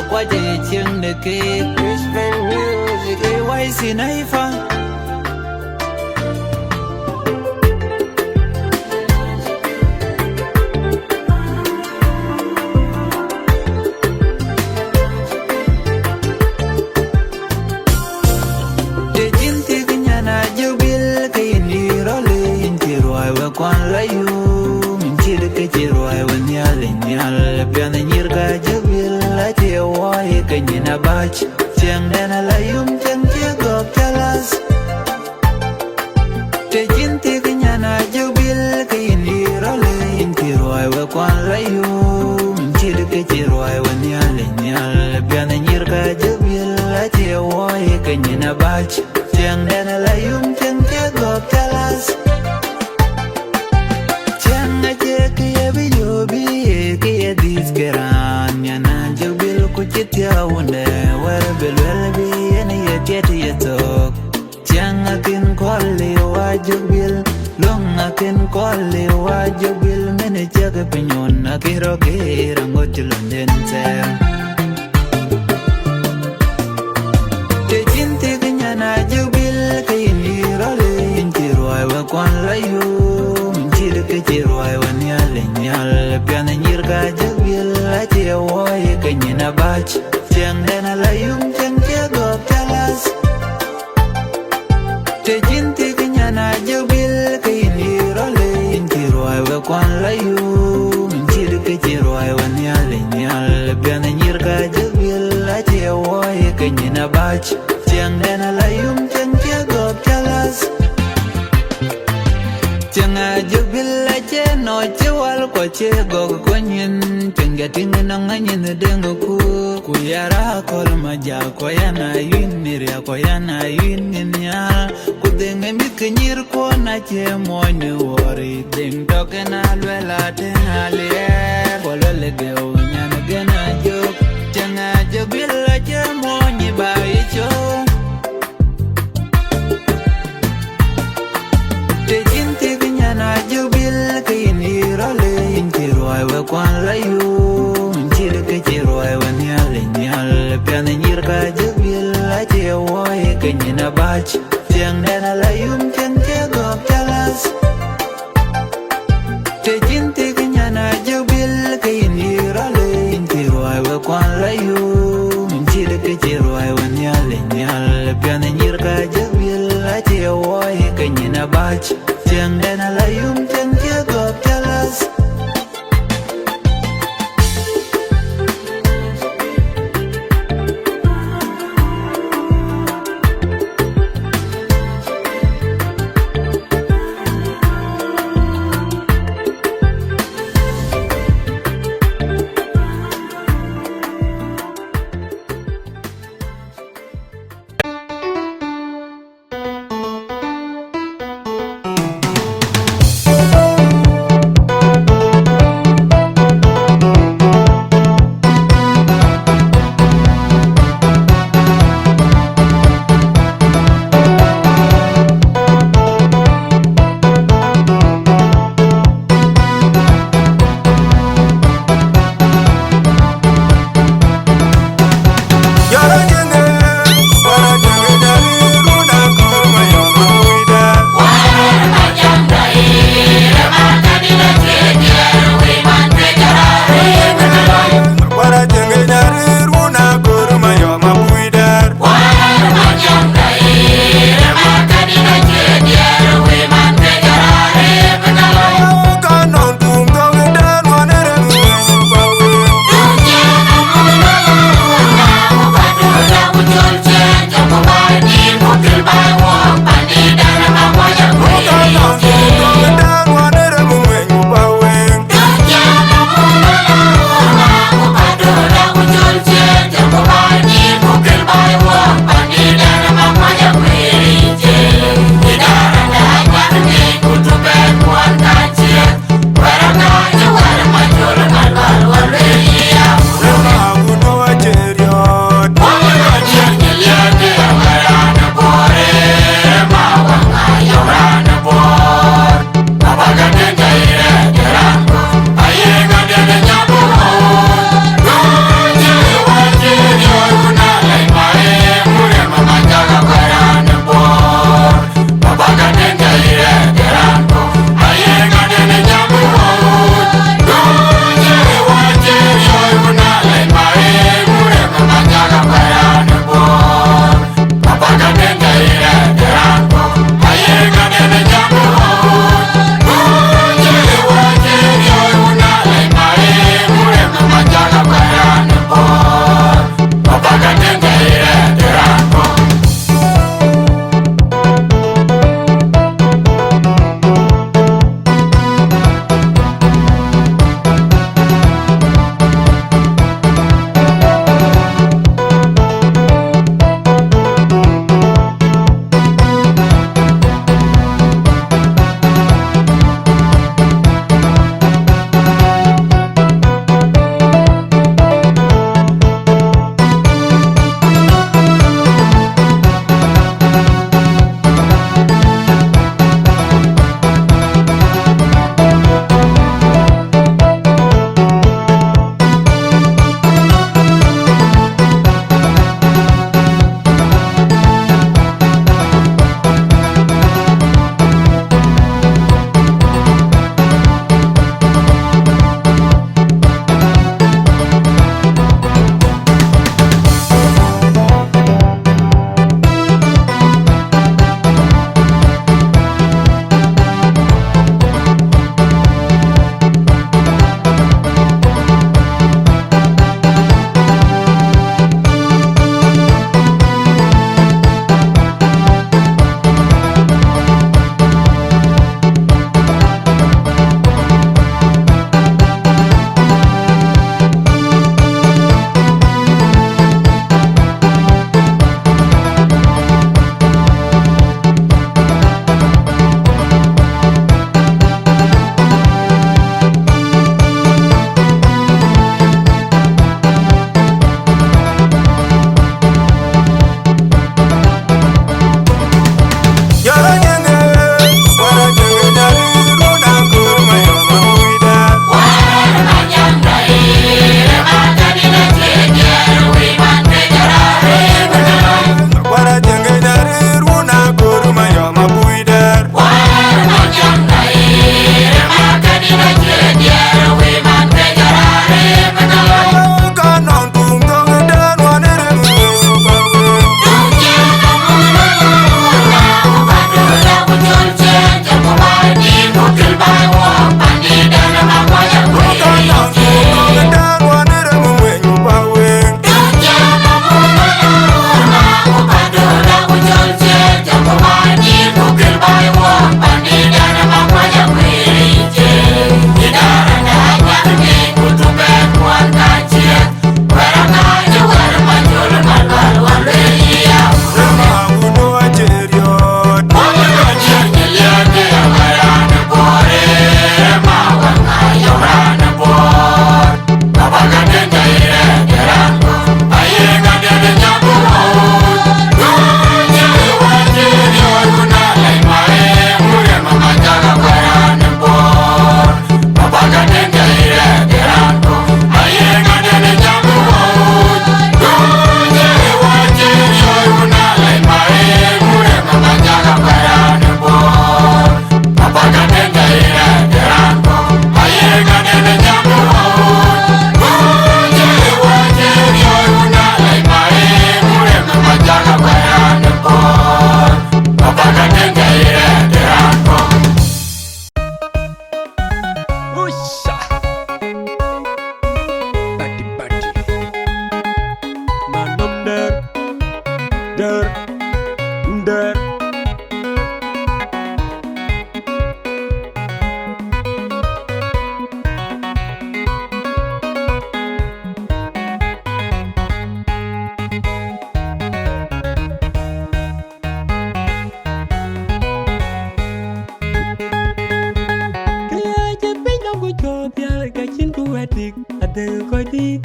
qua để chiêng để kê kê quay xin ấy pha để chín thì cái nhà na dâu biết cái gì đó lên chỉ rồi và quan lấy you mình chỉ được cái chỉ rồi và nhà lên nhà là bên này nhir cái dâu biết lại theo hoài cái gì na bach chẳng nên là chẳng chia gọt chalas để chín thì cái nhà na dâu biết cái gì đó lên chỉ rồi và quan lấy you mình chỉ được cái chỉ rồi và nhà lên nhà là bên này nhir cái dâu biết lại theo hoài cái gì na bach chẳng nên là chẳng chia gọt chalas chẳng ai chia cái bây giờ bi cái diskeran nhà na dâu biết kuchitia wunde where belwel bi ene yetieti yetok chang akin kwali wa jubil long akin kwali wa jubil mene chaga pinyon akiro kira ngochlonden tem te jinti kanyana jubil kayini rale intirwai wa kwan layu minchir ke chirwai wa nyal nyal pian nyirga jubil ati wai kanyina bach chang dena layum chang chago talas te jinti kanyana jubil kayini rale intirwai wa kwan layu minchir ke chirwai wa nyal nyal pian nyirga jubil ati wai kanyina bach chang dena layum chang chago talas changa jubil che no che wal ko che go ko nyin changa ting na nganyin dengo ku yara kol ma ja ko yana yin miria ko yana yin nya ku denge mi kenyir ko na che mo ni wori ding to ke na lela te ale ko le ge o nya na ge na jo changa jubil che mo ni ba i cho te jinti na jubil kayini rale intirwai wa kwan layu minchir ke chirwai wa nyal nyal pian nyirka jubil ati wai kanyina bach tiang dena layum chang chago talas te jinti na jubil kayini rale intirwai wa kwan layu minchir ke chirwai wa nyal nyal pian nyirka jubil ati wai kanyina bach chang dena layum chang chago talas kachin kuatik adeng koiti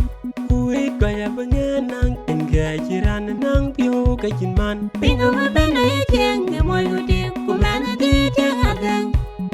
kuit kaya bengenang engga jiran nang pio kachin man Pingo mabana yeng moy udik kumana di jeng adeng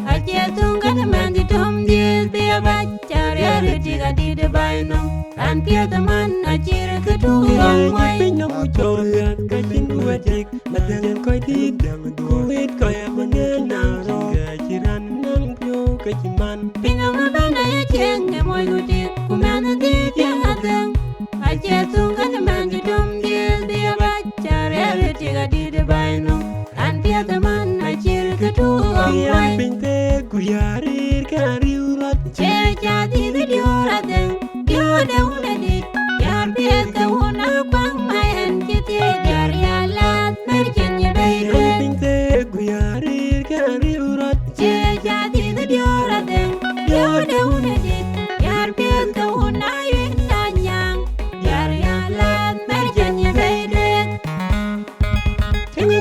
Aje tungkan mandi tom di biya bacar ya retiga di debaino kan pia teman ajir kedua moy pinyo mujolat kachin kuatik adeng koiti kuit kaya bengenang engga jiran nang pio kachin man Pingo mabana yeng moy udik kumana di jeng adeng Aje tungkan mandi tom di biya bacar ya retiga di debaino kan pia teman ajir kedua moy pinte kuyarir kariurat Jadi diora deng, diora unedit, yar biar kehuna kwang mayan kiti yar yalat merjanya bayre. pinte kuyarir kariurat Jadi diora deng, diora unedit, yar biar kehuna yintanyang, yar yalat merjanya bayre. Tengi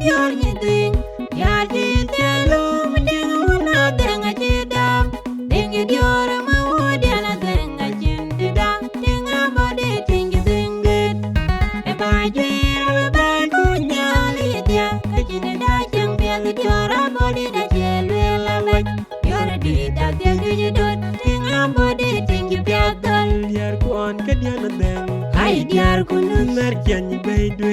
dior nyiting, yar jitelu mending una deng ajidam. Dinga diora mau diana denga jindida dinga body tingi dingit e bajir ba kunya lidia kajinida jang biang diora body da jelwe lawaj diora di da dingi dot dinga body tingi biadal yar kuan kadiana deng hai diar kunus merjanya baydwe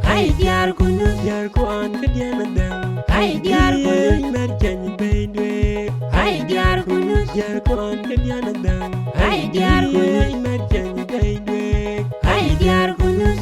hai diar kunus yar kuan kadiana deng hai diar kunus merjanya baydwe hai diar kunus yar kuan kadiana deng hai diar kunus merjanya baydwe hai diar kunus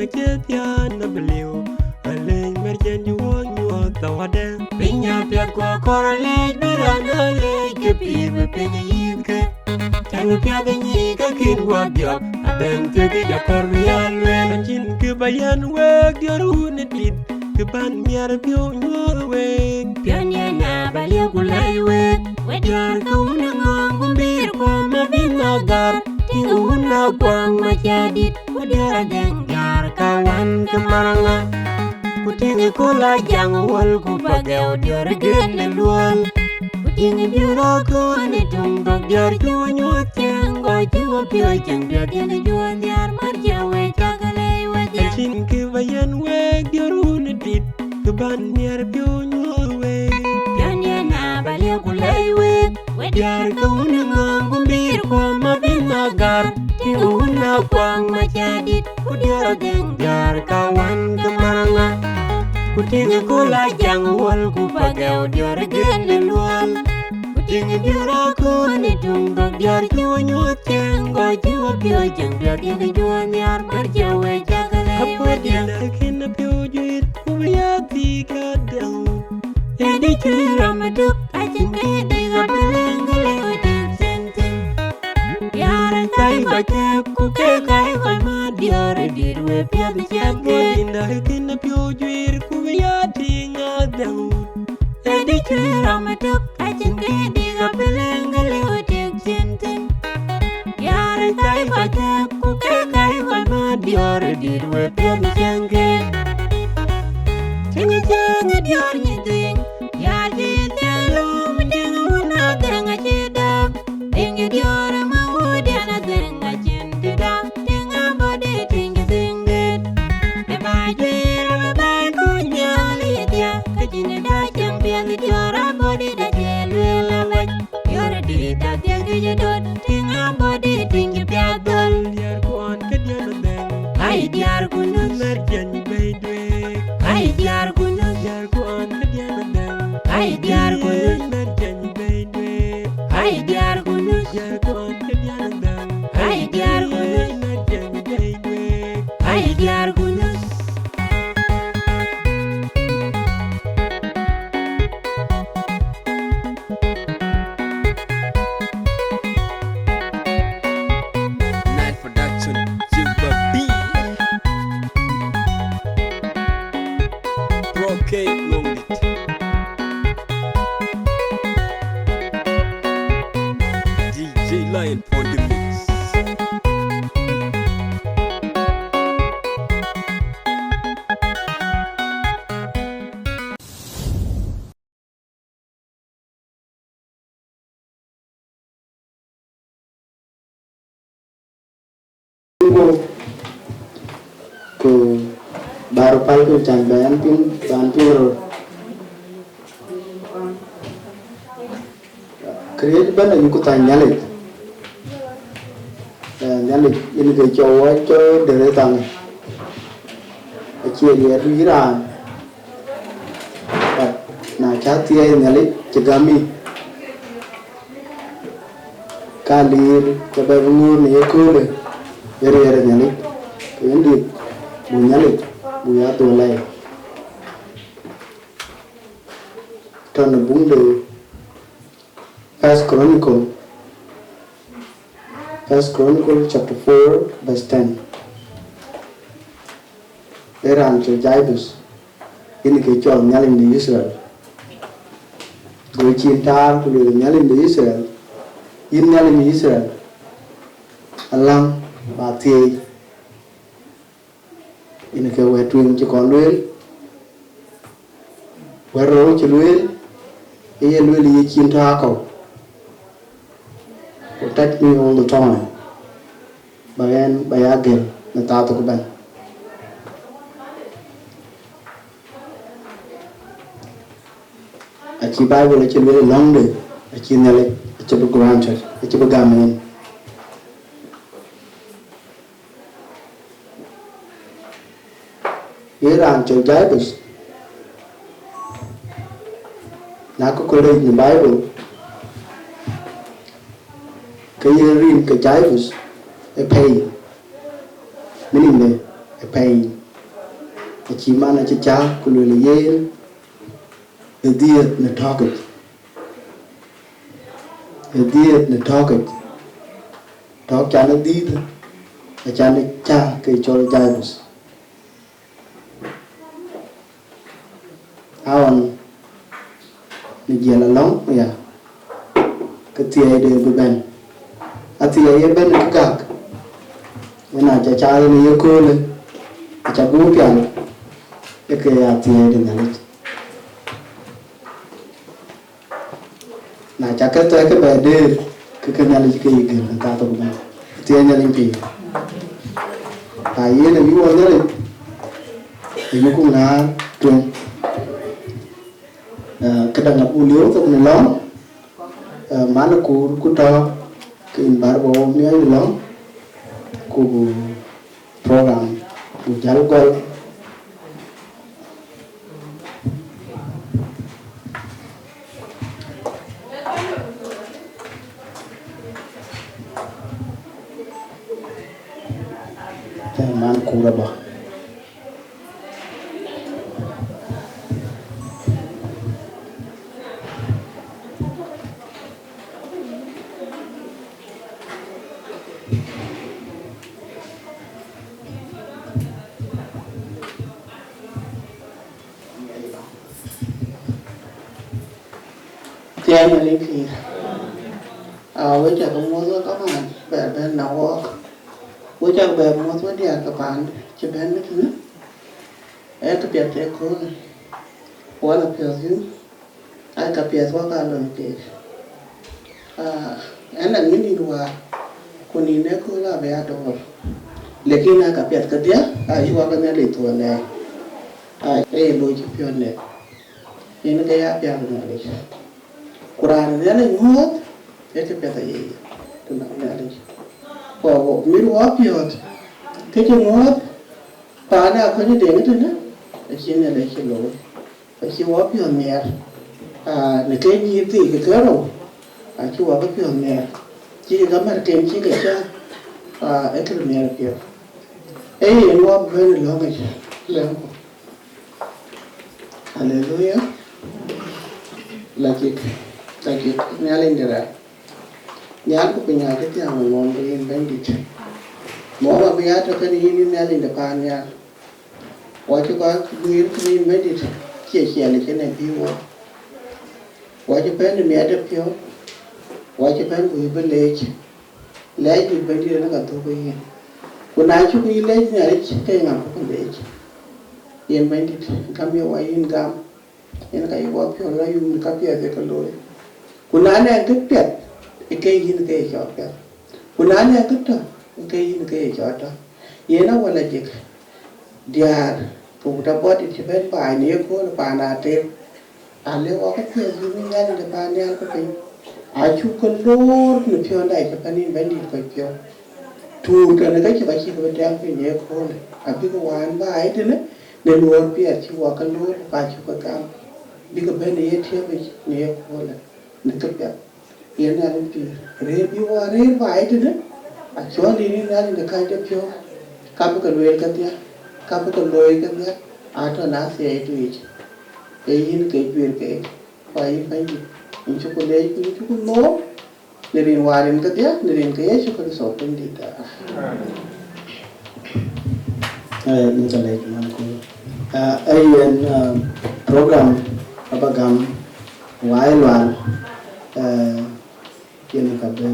a jet yan of liu. A lane merchant you want you are the water. Ping up your correlate, but on a lake, a people ping a yinka. Tell a piagan yinka kid what job. I then take it a cordial when Jin Kubayan work your own it. Kuban near you your way. Pianyana Baliakulaiwe, when you're going on, be from a binagar. Tinguna Kwang Machadit, what you're then Yarkawan Kamaranga. Putting a cola young wall, Kupagao, you're a grand and wall. Putting a bureau and a tongue of your doing your thing, or you appear young, you're getting you and the Armadia way, Tagalay with the Jin Kubayan work your own it. Kuban near you your way. Pianyana Baliakulaiwe, when you're going on, be from a binagar. Tinguna Kwang Machadit, what you're then Yarkawan Kamaranga. Putting a cola young wall, Kupagao, you're a grand and wall. Putting a bureau and a tongue of your doing your thing, or you appear young, you're getting you and the Armadia way, Tagalay with the Can appear you, we are the goddamn. Eddie Ramaduk, I think they are Belangle with the sentence. Yaran Kai Bate, Kuke Kai, my dear, did we pay the jacket? In the can appear you, we are the goddamn. Eddie Ramaduk, I think they are Belangle with the sentence. Yaran Kai Bate, Kuke Kai, my dear, did we pay the jacket? Ching at your thing. Yaji tell me, Deng, Deng, I did up. Deng, you're my wood, and I think I did up. Deng, about it, think you think that. If I did, I'm a good young lady. Catching a dog and barely your body that you will like. You're a deed that you don't think about it, think you got done. Dear Kwan, get your name. I dear goodness, Let Jenny baby. I dear goodness, Dear Kwan, get your name. I dear goodness, Let Jenny baby. I dear goodness. Dear Kwan, get your name. I dear goodness, Let Jenny baby. I dear goodness. Night production, Jibba B. Brocade long it. DJ Lion on the mix. Ku baru paling can bantu create bana yuko tanyale nyale ini ke cowok cho dari tang aci dia riran na chati ay nyale cegami kalir kebangun ni ekole yare nyale kendi bu nyale bu ya to lai tan bungde First Chronicle chapter 4 verse 10. Eran cho Jaibus ini ke chol nyalim di Israel. Gue cinta ku nyalim di Israel. In nyalim di Israel. Alang bati ini ke wetuing ci kon luel. Wero ci luel. Iya luel yi cinta kau. Protect me all the time. Bayan bayagel na tato ko ban. Achi Bible achi very long day. Achi nale achi be granted. Achi be gamin. Iran cho Jaibus. Nako ko read the Bible. Kaya rin ka Jaibus a pain, meaning a pain. chi mana chi cha ku le ye diet ne target diet ne target talk cha ne di cha ne cha ke chol jaibus awan ni jela long ya ke tie de ben atia ye ben ka ina cha ni ye ko le cha bu pian ye ke atia de ngalit na cha ka ta ke ba de ke ngalit ke ye ke ta to ba tie nya lim pi ta ye na yu wa ne yu ku na tuen kadang aku lihat tu menolong mana ku tahu keimbar bawa ni menolong ku program ku jalan kau mana ku rabah Tiang yang ini, với chợ cũng mua các bạn về bên nào, với chợ về mua với dia các bạn chỉ bên cái thứ, cái biệt thế cô, quá là biệt chứ, ai cái biệt quá cả lần kì, anh là những đi đùa,คนนี้เนี่ยคือเราไปดูlekin ai cái biệt cái dia, ai juga cái này itu này, ai lôi chụp pion này, ini kayak apa yang ada. Quran dia ni ngot, dia kata ye, tu nak ni ada. Kalau miru apa ya, kerja ngot, pada aku ni Deng tu na, sini ada kilo, kerja apa ya mer, ni kerja ni tu kerja, kerja apa ya mer, kerja gambar kerja kerja, itu mer apa? Ni apa ben long aja, long. Hallelujah, lagi. Lagi nyalin dera, nyal ko pinya ke tiang ngom rin bandit. Mo ba biya to kan yin nyalin de pan ya. Wa chu ka yin rin bandit. Che le chen bi wo. Wa chu pen me de pyo. Wa chu pen bu be le. Le ji bandit na ka to ko yin. Ko na chu ki le nya ri ke ngam ko le. Yin bandit kam yo wa yin gam. Yin ka yo pyo la yu ka pya de ka lo. Kunanya kepet, ikai yin kai jawab. Kunanya keta, ikai yin kai jawab. Yena wala jek, dia punya buat itu ben pai ni ko pa na te. Ale wa ka pye yin ngan de pa nyal ko pe. Achu ko lor ni pyo dai ka panin ben di ko pyo. Tu ka na ka chi ba chi ko ta pe ni ko le. Abi ko wan bai te ne, ne lor pye chi wa ka lor pa chu ka kam. Bi ka ben ye the be ni ko le. Nikapya, yang ada tu, review orang baik tu ne, acuan ini ada dekat dia pio, kapu keluar kerja, kapu keluar kerja, atau nasi itu je, ini kejual ke, baik baik, ini cukup leh, ini cukup no, nerin warin kerja, nerin kerja cukup sopan dia. Minta lagi manku, ayen program apa gam, wailan. Yang kabe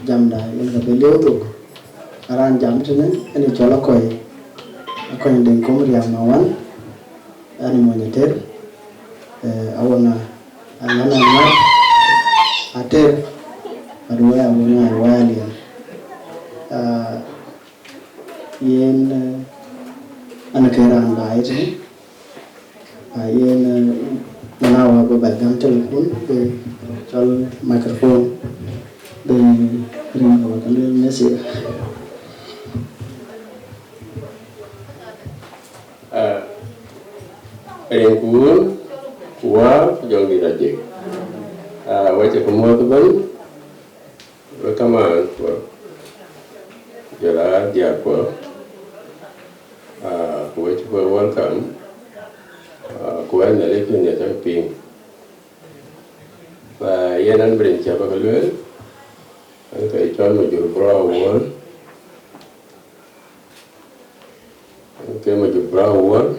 jam dah, yang kabe leo tu, aran jam tu ni, ini jual Akoy yang Deng komria mawan, ini monitor, awana, anak ater, Arou awana lian, yen anak kerang baik ni, yen menawa berbagai telefon, jual mikrofon, dan ring awak kalian mesej. Engkau kuah jauh di rajik. Wajah semua tu kan, rekaman kuah, jalan dia kuah, kuah cuba welcome, kuan le ku ne ta ping và yên anh bình chợ bạc lưới anh phải cho một chút brown wall cái một chút brown wall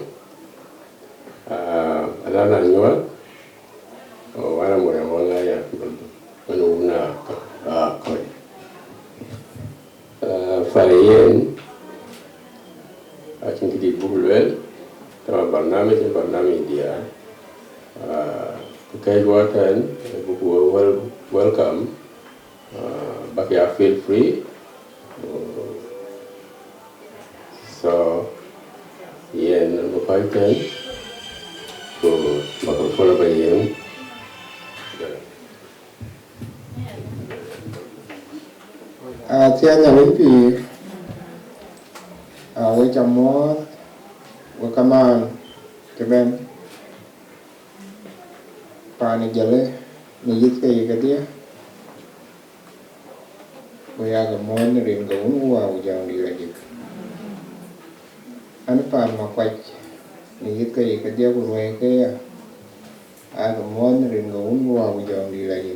anh là nhớ ở một cái món này mình uống là Akoy phải yên ở trên cái địa bục lưới tao bản nam India okay, go ahead. Welcome. But yeah, feel free. So, yeah, no question. So, but follow by you. Thì anh nhà lính thì với chồng mua với cảm ơn cái bên pani jale ni yit cái dia we are the mon rin go wa ujang di lagi an pan ma kwai ni yit cái dia ku we cái a the mon rin go wa ujang di lagi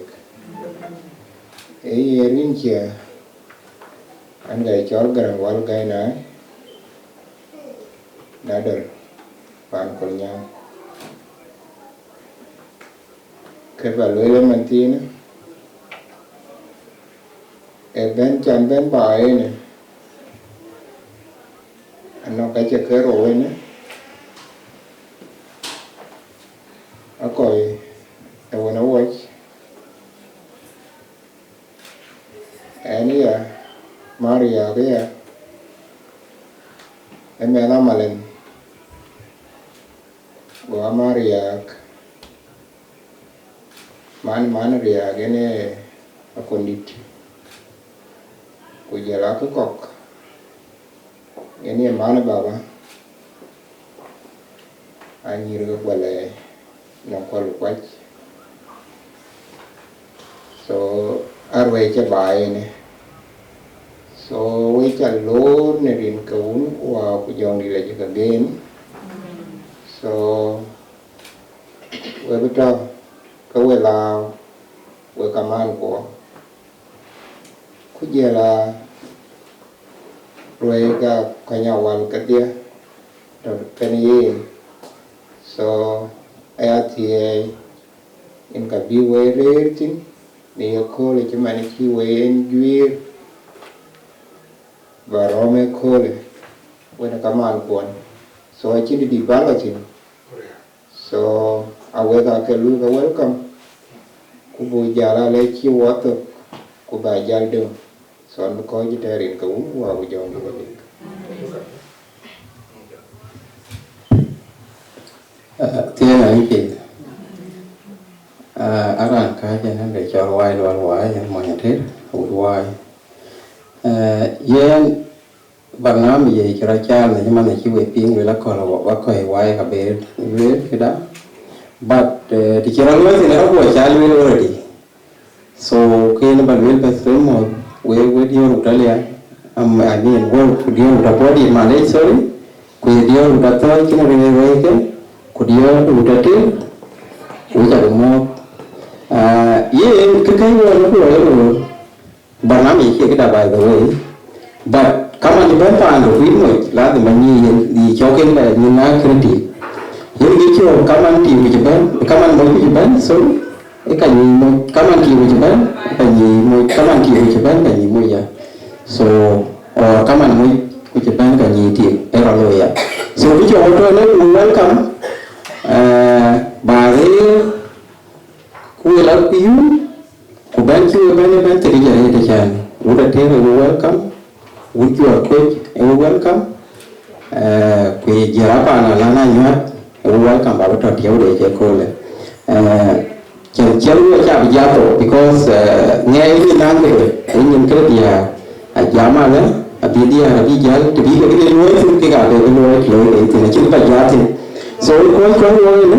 rin chia an gai chol garang wal gai na dadar pan kol nyang cái bà lưỡi lên mình tin ở bên chân bên bãi này anh nó cái chơi cái rồi nữa Akoy tôi nói vậy anh ấy Maria cái em mẹ nó mà lên của Maria mana dia gene akondit ku jala ko kok gene mana baba ani ro bale no ko kwach so arwe che bai ne so we cha lo ne rin kaun wa ku jong di la je again so we beto cái quê Lào, quê Cam An của giờ là rồi cái nhà quan cái dia rồi cái này so ATA in cái bi quê rễ chính này cô là chỉ mà khi quê en duy và Rome cô là quê là Cam An của so chỉ đi bán là chính so awega ke lu ga welcome ku bu jala le ci wato ku ba jal do son ko ji terin ko wa bu jom ko ni thế là cái gì aran ka je nan để cho wai lo wai mo nya thế u wai yen Pakenham ye kira cha ne man ne ki we ping we la ko lo wa ko wai ka be we kida but the general was in a child will already so can but will be more we deal Italia I mean work to deal with the body Malay sorry could deal with the third generation could deal with the tail which are more yeah cái one Pakenham is here by the way but come on the bump and the film là the money the choking by the critic những cái chỗ kaman ti với Japan, kaman mới với Japan, so cái gì mới kaman ti với Japan, cái gì mới kaman ti với Japan, cái gì mới vậy, so kaman mới với Japan cái gì thì era rồi ya, so cái chỗ đó nó welcome, bà ấy cũng là quý của bên chưa bên thì giờ đây là udah thế là welcome, udah quick, welcome, quý giờ apa là nhớ welcome Baba to tiaw de je ko le chen chen cha bi ja to because nghe ni nan de ni kre dia a jama le a bi dia a bi ja to bi ke lo fu ke ga de lo de ti na chi ba ja ti so ko lo ne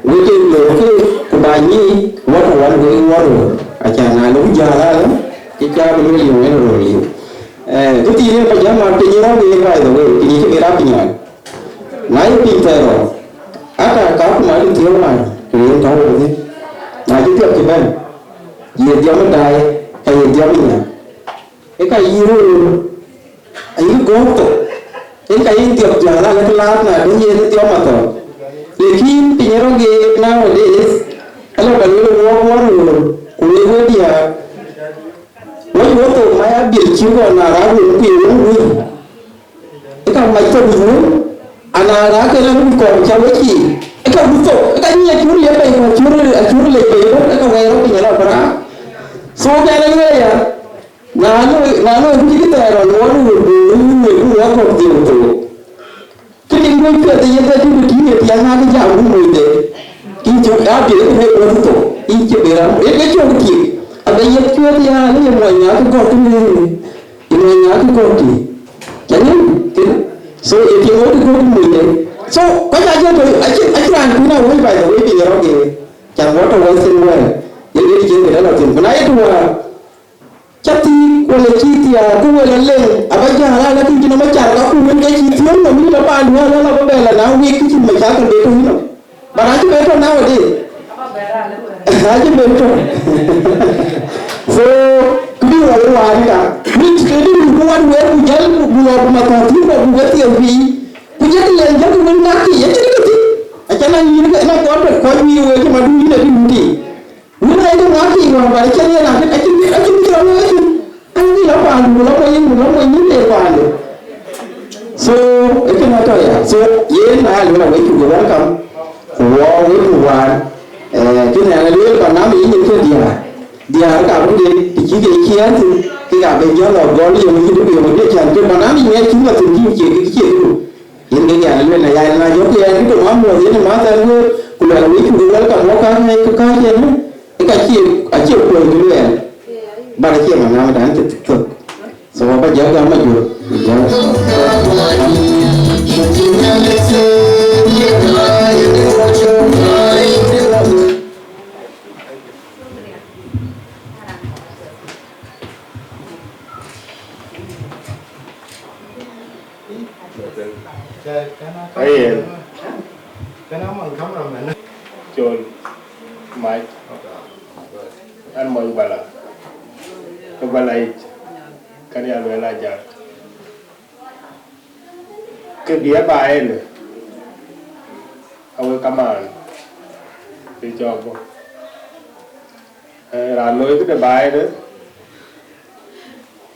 ni ke lo ke ko ba ni wa ko wa ro a cha na lo ja la ke cha bi lo yo ne ro li to ti ne ba ja ma te ni ra bi ga de we ti ni ke ra bi nya Nai pintero ata ka ku ma di tiyo ma ke yen ta wo ni na ji tiyo ke ban ye diyo ma dai ka ye diyo mi na e ka yiru ayi goto e ka yin tiyo ja la la na de ye tiyo ma to lekin pinyero ge nowadays ala ba yo wo ku ye wo dia wo to ma ya bil chi go na ra wo ku ye wo ika mai to bu ana ra ke la ko cha wo chi ika bu to ika ni ya churu ya bai ko churu le bai ko ika wa ro pinya la para so ga la ya na no ku ki ta ro wo ni wa ko ti to kini ngo pe de ya ta ku ti ne ya na ga ja bu mo de ki jo ya bi ko ko to i je be ra e ke jo ki ada ya ku ya ni mo ya ko ti ni mo ya ko ti jadi so if you want to go to Mumbai, so what I do, I try and know why by the way you're okay. Can water was in well. You need to get a lot of when I do Chati, well, a kitty, a cool and lay, a bajan, I think you know my child, who will get you through the middle of one of a bell, and now we kitchen my child and you know. But I do better nowadays. I do better. So, we were which didn't go on where we get Matafi, but we get the we get the land that we not yet. I cannot even get a quarter, call me away to my duty. When I don't want to, but I can and we love and so, I cannot tell you. So, yeah, I will wait to go welcome. War with one, can I live for now in the dia ka bu de ti ge kian ti ki ga be jo lo go li mi du bi mo de chan ke mana mi ne ti ma ti ki du yin ge ya le na ya na jo ki ya ki ma mo ye ma ta lu ku la wi ku wel ka mo ka ne ka ye ne e ka chi a chi ko ni le ba de chi ma na da ti ti so ba ja ga ma ju ja Hey, can I come from an John Mike and my bala? The balai can you have a jar? Could be a buy I will come on the job. I know the buyer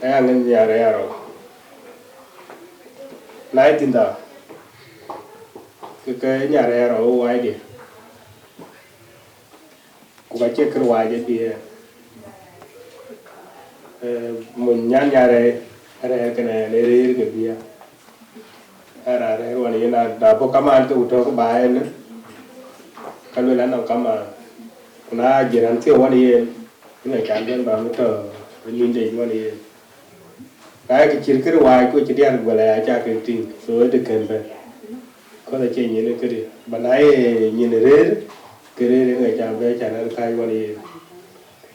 and in the Arou. Night in the cái nhà này rồi quay đi, cũng phải check cái quay vậy đi, mình nhà này cái này để cái gì à, là cái này là đã có cam ăn tụi tôi có bài nữa, cái lối là nào cam ăn, na giờ ăn tiêu qua đi, cái này chán đến bao nhiêu giờ, nhìn thấy qua đi, cái chỉ cái quay của chỉ đi ăn gọi là cha cái tiền, rồi được kèm về. Có thể chơi như cái gì, bạn ấy nhìn cái người chàng về chàng ăn khai qua đi,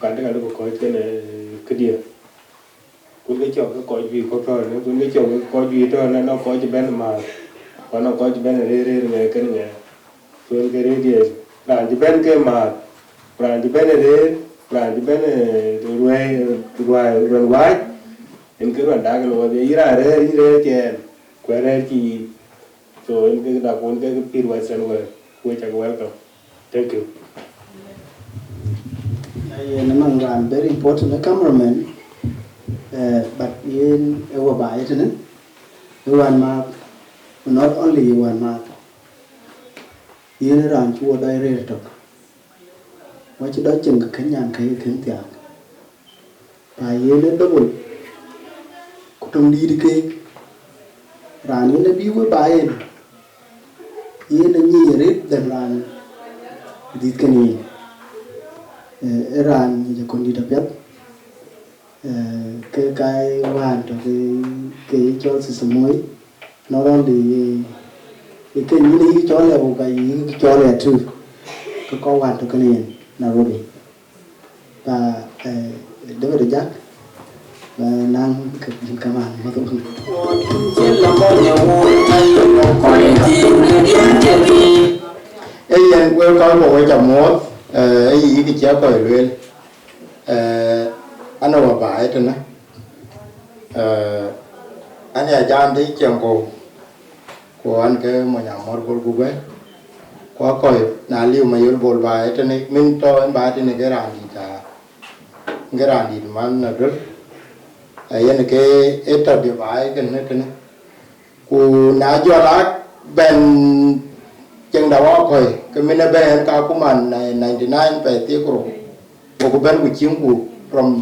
còn cái lúc coi cái điều, cũng cái chỗ cái coi gì có thôi, cũng cái chỗ coi gì thôi, nó coi cho bên mà, còn nó coi cho bên người cái này, rồi cái gì, làm cho bên cái mà, làm cho bên làm cho bên rồi quay, những cái đoạn đá cái lối đi ra chèn, quay ra chỉ so in cái đặc quân cái peer wise and which I welcome. Thank you. I'm very important a cameraman, but in our by it, one mark, not only one mark. In around you what I read talk. What you don't think can yan can tell. By in a double. Couldn't lead the cake. Ran in the view by in. In a year, then ran. This can ran the condita pet. Cái hoàn cho cái cho sự mới nó đang để cái như cho là một cái cho là trừ có hoàn cho cái này là rồi và đối với giác và năng cực những cái màn mà tôi không có một cái chồng mốt ấy gì cái chéo coi luyện anh ở bãi trên đó anh nhà cha anh thấy chồng của anh cái mà nhà mốt bol cú bé quá coi nà liu mà yêu bol bãi trên này mình to anh bãi trên này cái ràn gì mà nó rất ấy anh cái tờ địa bãi cái này cú nà do lá bên chân đầu Akoy cái mình ở bên cao của mình này 99 về tiếc rồi một cái bên của chiến của from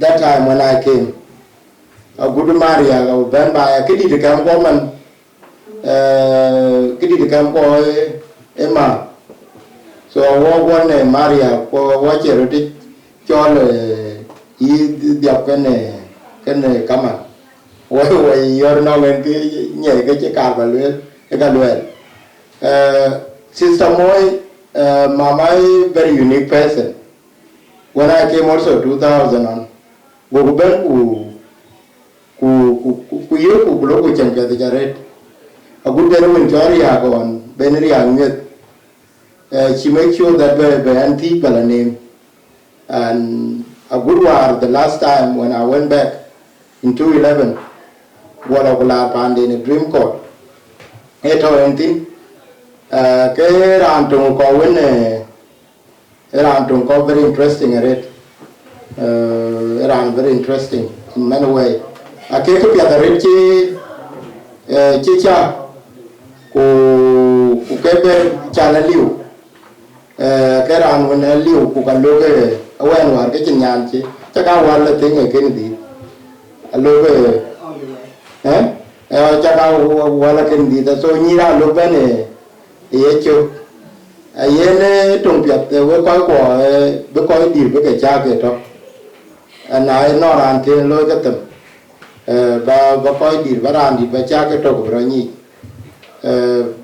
that time when I came a good Maria cái bên bài cái đi được camp của mình cái đi được camp của Emma so one này Maria của watch rồi đi cho là ý điệp cái này cảm ơn vậy giờ nó lên cái nhảy cái card và luyện cái card luyện sister Moy mama very unique person when I came also 2000 on go ben ku yo ku blog ku chen ka jaret a good day when jari ha gon ben ri anget she make sure that by anti bala name and a good war the last time when I went back in 2011 what I will find in a dream court eto entin cái ran trùng có vấn này ran trùng có very interesting at it ran very interesting in many way cái cái việc đấy chi cha của cái bên cha là liu cái ran vấn này liu của cái lô cái awen war cái chân nhàn chi chắc cao war là tiếng người cái gì lô cái chắc cao war là cái gì ta so nhira lô bên này ye cho ye ne trong việc với coi điều với cái cha kia đó anh ấy nó làm thì lôi cái tầm và coi điều và làm thì với cha cái đó của rồi nhỉ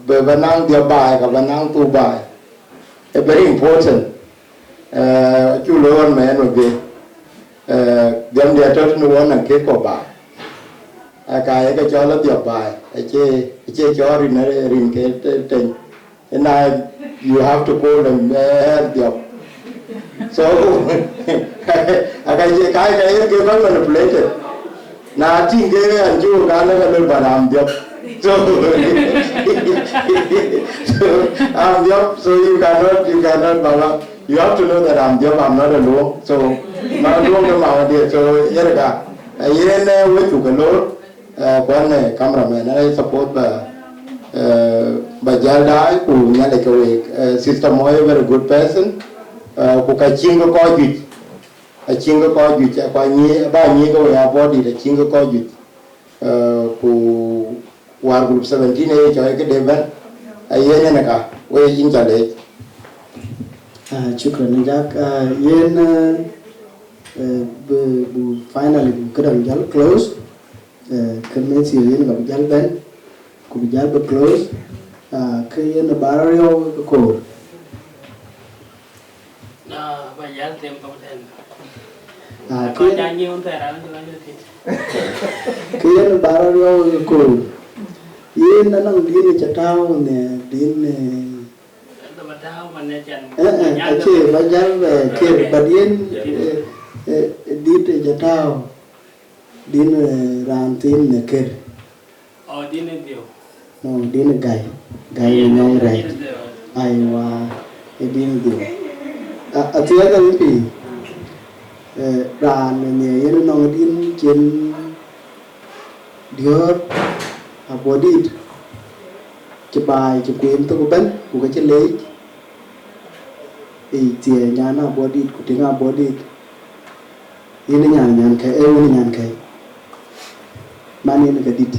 về năng điều bài và năng tu bài very important chú lớn mà anh nói gần đây tôi nói là cái của bài cái cho nó điều bài chế cho rin cái trên and you have to call them job. So cái vẫn manipulated. Na tin cái anh chú cái nó lên bàn làm job. So I'm job. So you cannot bala. You have to know that I'm job. I'm not alone. So mà alone nó mà đi. So vậy là cái này với chủ cái lối quan này cameraman này support Bajal dai ku nyale ke sister Moy very good person ku ka chingo ko ju a chingo ko ju cha kwa ni ba ni ko ya body da chingo ko ju ku war group 17 e cho cái devan ayen na ka we yin cha le shukran jak yen bu finally kadang jal close commence yen ga jal ben ku bijal be close cái nó barrio ko bayar tem komten cái ja nhiều thế ra nó thì cái nó barrio ko yên nó nang din cha tao nè din nó bắt đầu mà nè chân che bayal về kia badien din cha tao din ran tin nè kia đi nên điều no din gai nyong rai ai wa din điều atia ka pi ran ne yen no din chen dior abodit che bai che quên to ben ku ka che le tie nya na abodit ku tinga abodit yen nyan kai nyan kai mani ne ka dit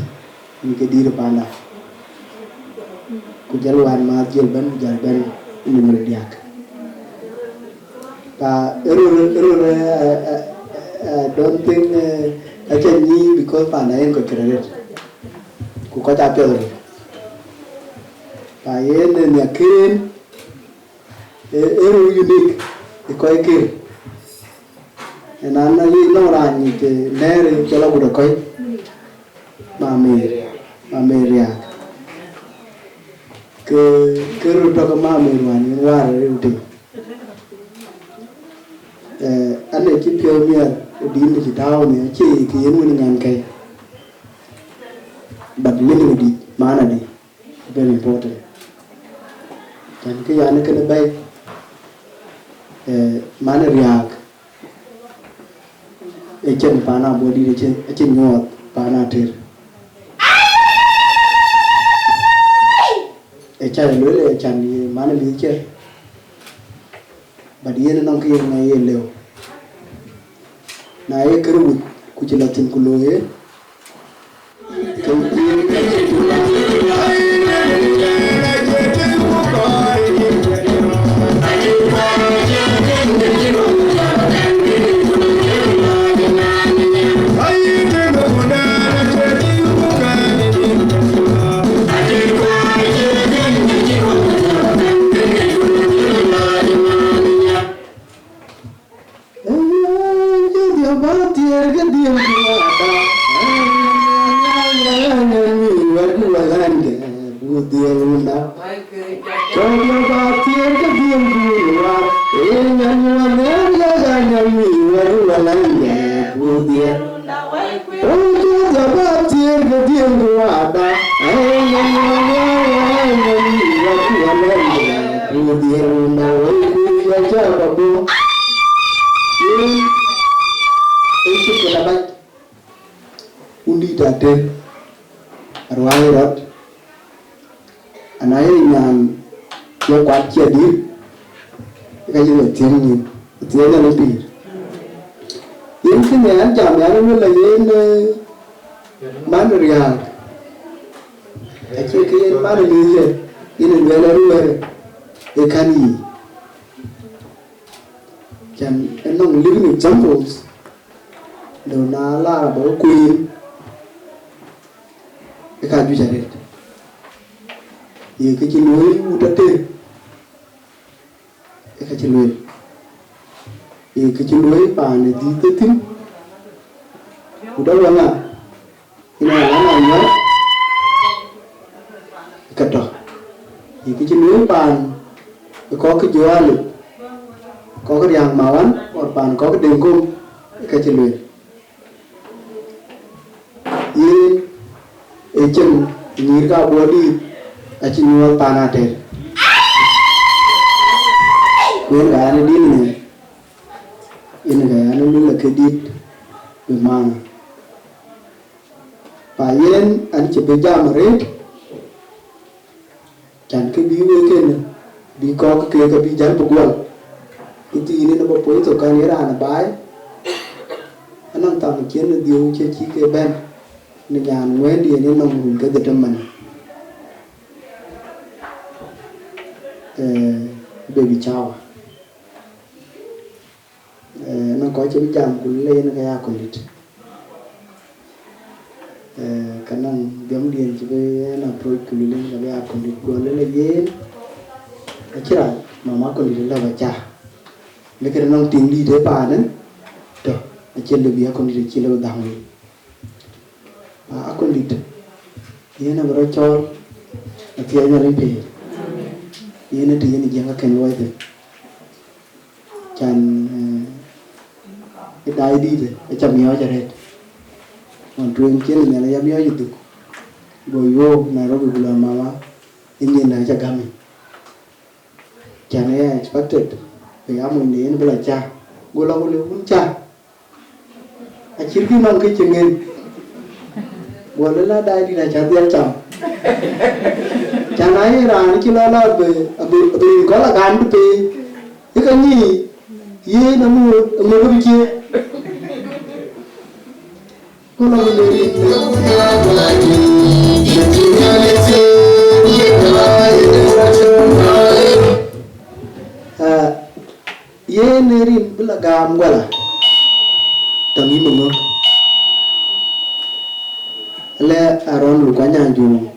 ni ke dir pana ku jalwan ma jël ben ni mo diak pa don't think actually because pana en ko credit ku ko ta pelo pa yen ne akin unique ko ikir en anna li no rani te nere chalo bu ko ma me ria ke ro to ma me wan wa re uti ane ki pyo mi di ni ki taw ni chi ki yen woni ngan kai but mini di mana di very important dan ke ya ne ke bay mana riak chen pana body de chen nyot pana ter cha le chan ni mana li che but yen non ke na ye leo na ye kru ku chi latin ku lo ye undi tate arwai rot anai nyan yo kwat chia di ka ji tieng ni tieng na pi yin ki ne an jam ya no la yin man ria a chi ki yin man ni je yin ne la ru e kan yi jam enong living examples do na la ba queen cái ju jare ye ke chi loi utate ke chi loi ye ke chi loi pa ne di te tin udah wala ina na nya ka to ye ke chi loi pa có cái jual có cái yang mawan or pan có cái deng kum ke chi loi ye chen ni ka body achi nyual pana ter wen ga ne din ne in ga ne lu la kedit be man pa yen an che be jam re chan ke bi we ken bi ko ke ka bi jan bu gwal ti ni no bo to ka ni ra na bai anang tam chen ne diu che chi ke ben ni gan wen di ni nong ru ke de man baby chow nó có chấm chạm của lên cái con đít khả năng giống điền chỉ với là rồi cứ lên cái con đít của lên là dễ chứ là mà má con đít là vợ cha mấy cái nó tiếng đi thế bà nữa được trên được bia con đít chỉ là đằng đi con đít ये ना बड़ा चौर अतिया जाने पे ये ना तो ये नहीं जगह कहीं हुआ थे चान cái đại đi rồi chăm nhau cho hết còn trường kia là nhà này nhau gì được rồi vô này nó bị làm mà ingin này cho kami cha này expected thì ám mình đến bây giờ cha gue lo pun cha akhir ki mang cái chuyện này gue là đại đi là cha tiền chồng cha này là nó chỉ lo về có là gan bị cái gì ye na mua cái gì cô lo đi ye nerin bula gam wala tami mo le aron lu kwanya ju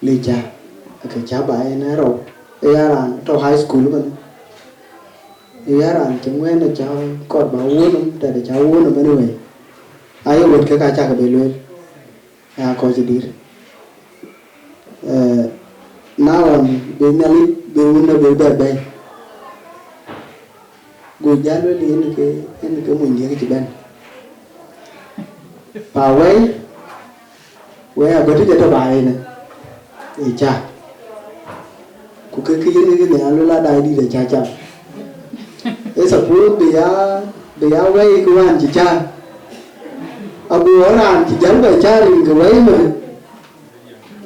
le cha ka cha bai na ro yaran to high school man yaran chungwen na cha kod ba won ta de cha won ma ne ayo won ka cha ka be lo ya ko ji dir na on be nali be una be be go jalo ni ke mun ye ke ben pa we a go te bai ne e cha ku ke ni ne alo la dai di de cha e sa pu be ya we ku an cha abu ran ti jan ba cha rin ke we me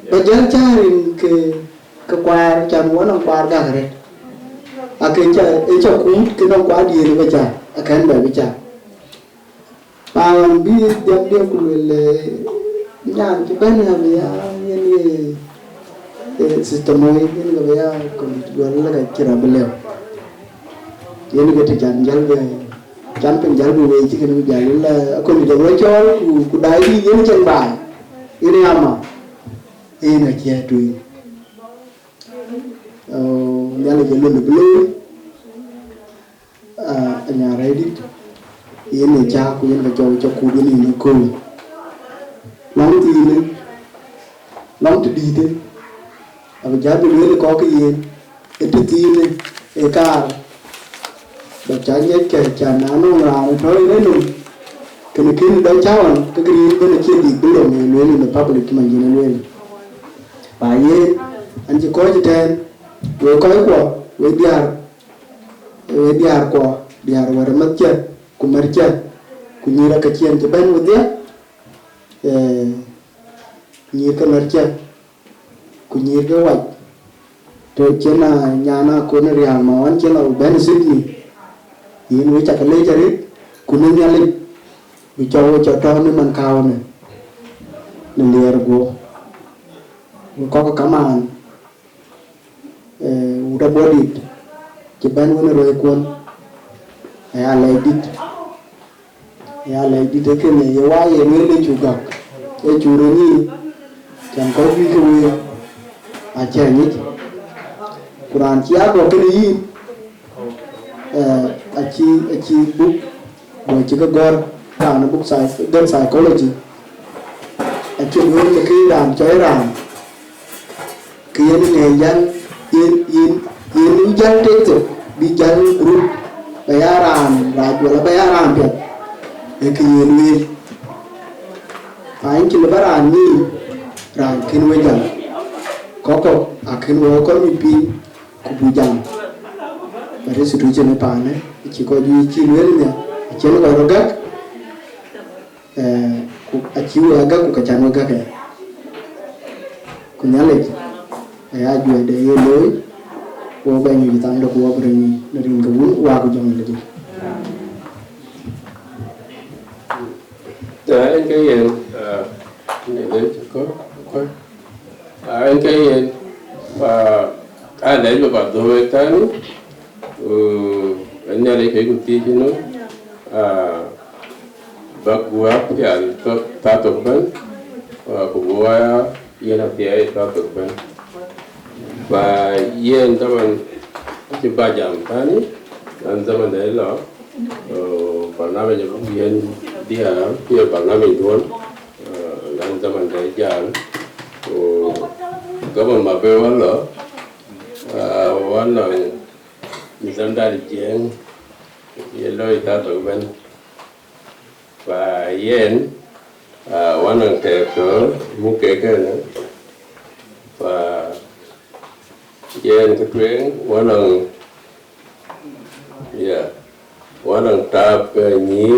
ba jan cha rin ke kwa chan wo no kwa ga re a ke cha e cha ku ke no kwa di re ba cha a kan ba cha pa bi de ku le nyan ti ben na ya ni sistemo ni ga ya ko go la ga kira bele ni ga ti jan jal ga chan pen jal bu we ti ke ni jal la ko ni de wo chol ku dai ni ni chen ba ni ama na kia tu nyala jelo le blue anya ready yene cha ku yene cho ku ni ko long ti di te ab ja bi le ko ke yen ti ne e ka ba cha ye ke cha na no ra to le no ke ni kin da cha wan ke ri ko ne ke di bi le ne public man jina le bà ye anh chỉ có chỉ tên với coi của với diar của diar vào mất chân cũng như là cái chuyện cho bên một tiếc như cái mất chân cũng như cái hoạch rồi trên là nhà na cô nó riang mà anh trên là bên Sydney nhìn với chặt cái lấy cho đấy cũng nên nhà lên vì cho nên mình cao này nên diar của có cái kaman udah bodit ceban wona roy kon ya lay dit ke ne ya wa ye ne le juga e juro ni kan ko bi ko we a che ni Quran ci ago ke ni a ci book bo ci ga gor ta no book sai psychology a ci woni ke ran chơi ran kia ni ne jan in jan te bi jan group bayaran raj wala bayaran pe e kia ni fain ki baran ni ran kin we jan koko akin wo ko mi pi ku bu jan bare su tu jene pa ne ci ko di ci wel ne ci ko ro gak ku a ci wa gak ku ka jan wa gak ku nyale ya jual daya loy, gua banyak di tanda gua berani dari kebun, gua aku jangan lagi. Anh cái gì này để có anh cái gì và ai lấy mà bảo tôi cái anh nhà lấy cái công ty chứ nó bác gua ya ta tục bên và gua ya là tiệt ta tục bên và yên zaman chỉ ba jam tani dan zaman đấy là Pakenham yang kemudian dia Pakenham tuan dan zaman đấy jam kapan mabe wala wala misal dari jeng ia loi ta tu ben và yên wala kẹp muke kan và yên cái chuyện one lần tập nhí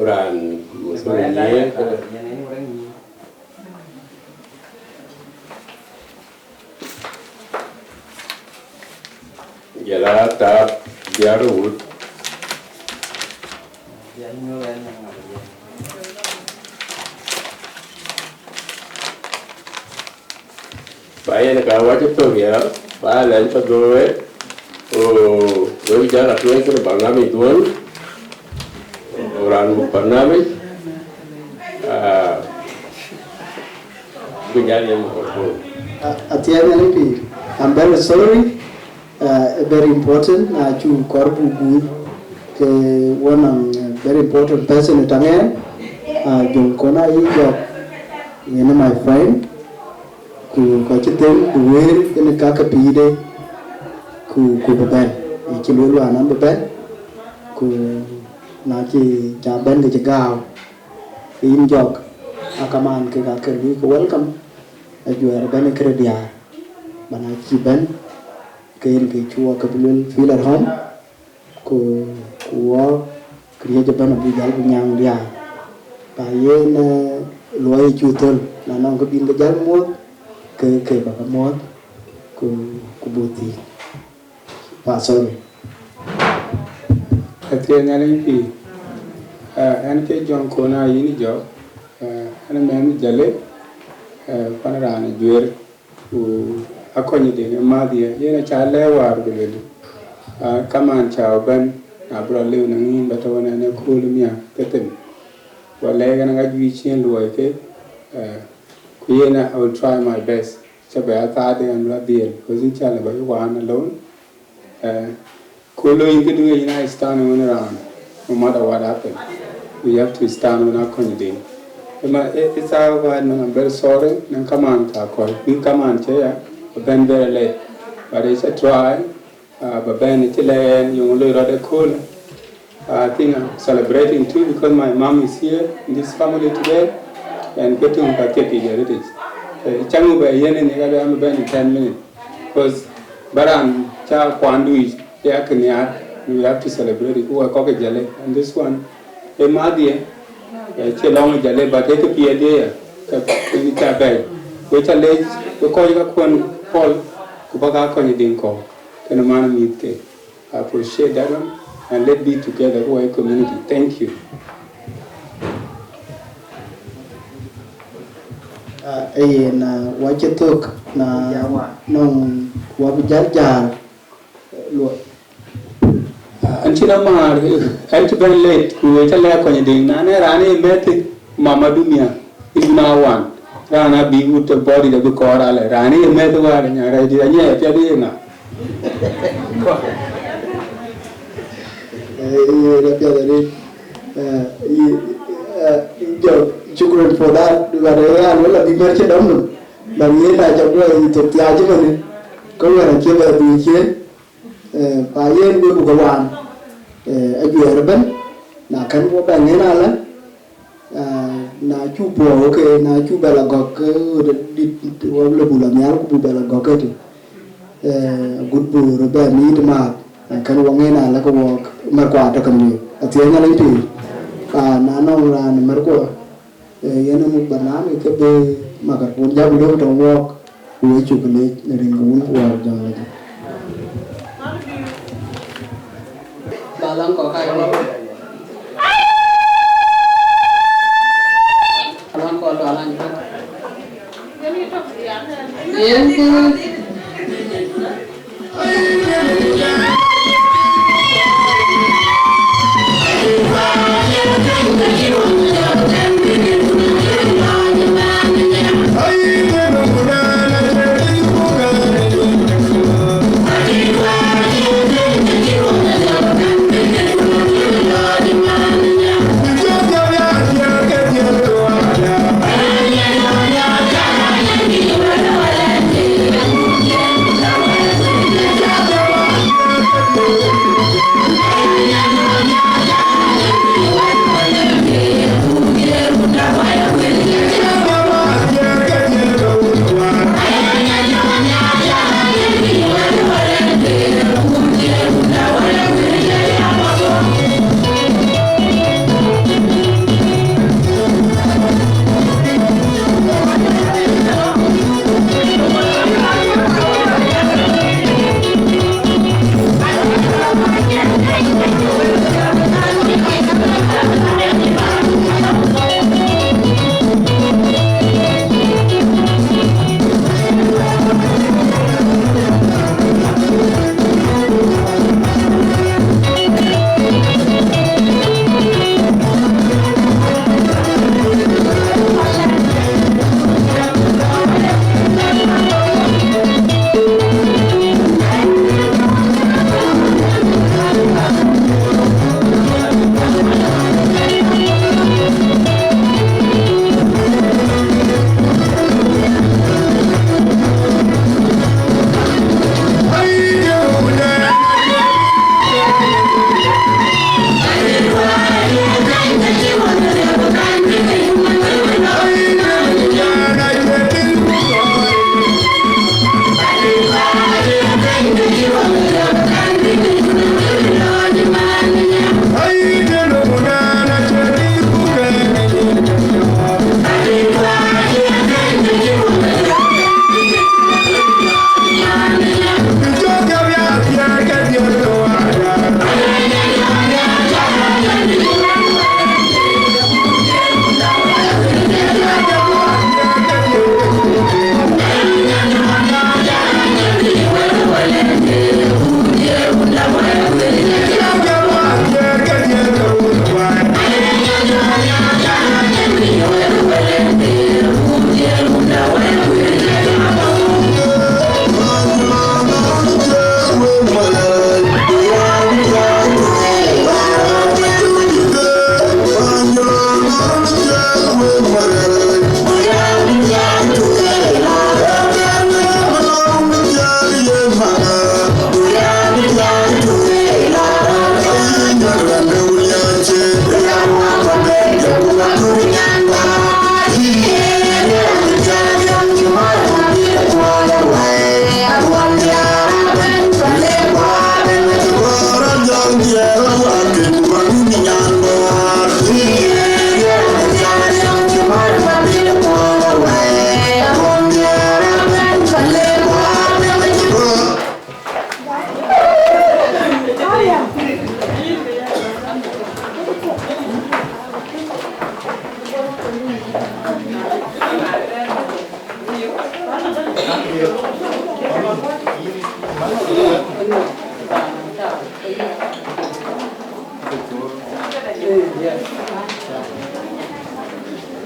ran một số nhí giờ là tập Arou phải là cả quá chất tôi hiểu phải là cho tôi với giá là tôi cái bằng năm tuấn orang một bằng năm cái giá này một at the end of it, I'm very sorry, very important. Chu korbu gu ke wonang very important person in Tangen. Dùng kona ý job, you know my friend. Ku có chút tiếng ku wear cái này các pi đây, ku beben, chỉ luôn luôn anh beben, ku na chỉ cha ben cái gạo, in job, akaman cái các cái ku welcome, juara ben cái dia, bana chỉ ben, cái chua cái luôn feel at home, ku work, kerja jaban abu jal punyang dia, kayen luai chutul, na nong ke bin ke jal muat. Ke baka mod ku buti pasol atia nyale pi an ke jon kona yini jo an men jale panara ne juer ku akoni de ma dia yena chale war bele kaman chao ban abro lew na ngin batawona ne kulumia ketem wale ga nga jwi chen luai ke I will try my best. Chabaya thade and Radiel, was in Chalaba, one alone. Kolo in the United standing around, no matter what happened. We have to stand on our conjugating. It's our word, I'm very sorry, and come on, Akoy. We come on, chair, but then very late. But it's a try, but then it's a you only rather cool. I think I'm celebrating too because my mom is here in this family today. And getting a cake heritage. Changu by yen and the am in 10 minutes. Because Baran Cha Kwandu Yakanyat, we have to celebrate it. Who are cocky jelly. And this one, a Madia, a Chelong jelly, but take a PA there, which a late, the Koyaka Paul, Kubaga Kony Dinko, can a man meet cake. I appreciate that one. And let's be together, who are a community. Thank you. Na wachituk na nong wabijar lo anchina mar anchi ben late ku chala ko nyiding na ne rani meti mama dumia ibna wan rana bi ut body de ko rale rani meti wa nya ra di nya pya di na Chukran for that. Ada wala di merce dom. Bagi na jabwa itu tiaje mana. Kau yang kian berduit, payen gue bukan. Ayu erban. Na kan gue pengen ala. Na cuba oke, na cuba lagok di wala bulan nyal gue bulan lagok itu. Good bu reba ni demak. Kan wangen ala kau merkuat akan ni. Atianya lagi tu. Na nong ran merkuat. Yana mu banami ke be magar pun jam lo to walk we chukule ringun war jang lagi dalam ko kai ni dalam ko dalam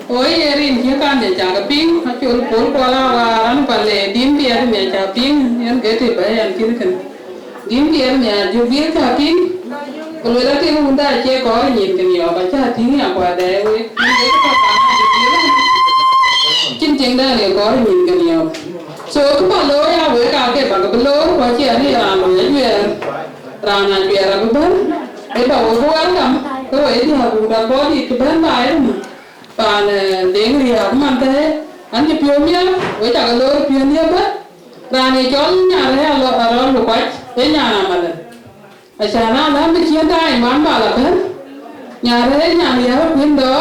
Oi erin kia kan dia jaga ping, acul pol kuala waran pale dim dia ni jaga ping, yang gede bayan kiri kan. Dim dia ni jubil jaga ping, kalau dah tu munda cek kau ni kan ya, baca tinggi apa ada we, ni kita apa jubil, cincin dah ni kau ni kan ya. So kalau ya we kau ke bang belum, baca ni ramai jual, ramai jual apa pun, bawa buat kam, kau ini aku dah kau di keban bayar. Pan Deng ria man te an ke piomia we ta lo pionia ba rani chol nya re alo Lukuach te nya na ma le a cha na la mi chien dai man ba la ben nya re nya ria pin do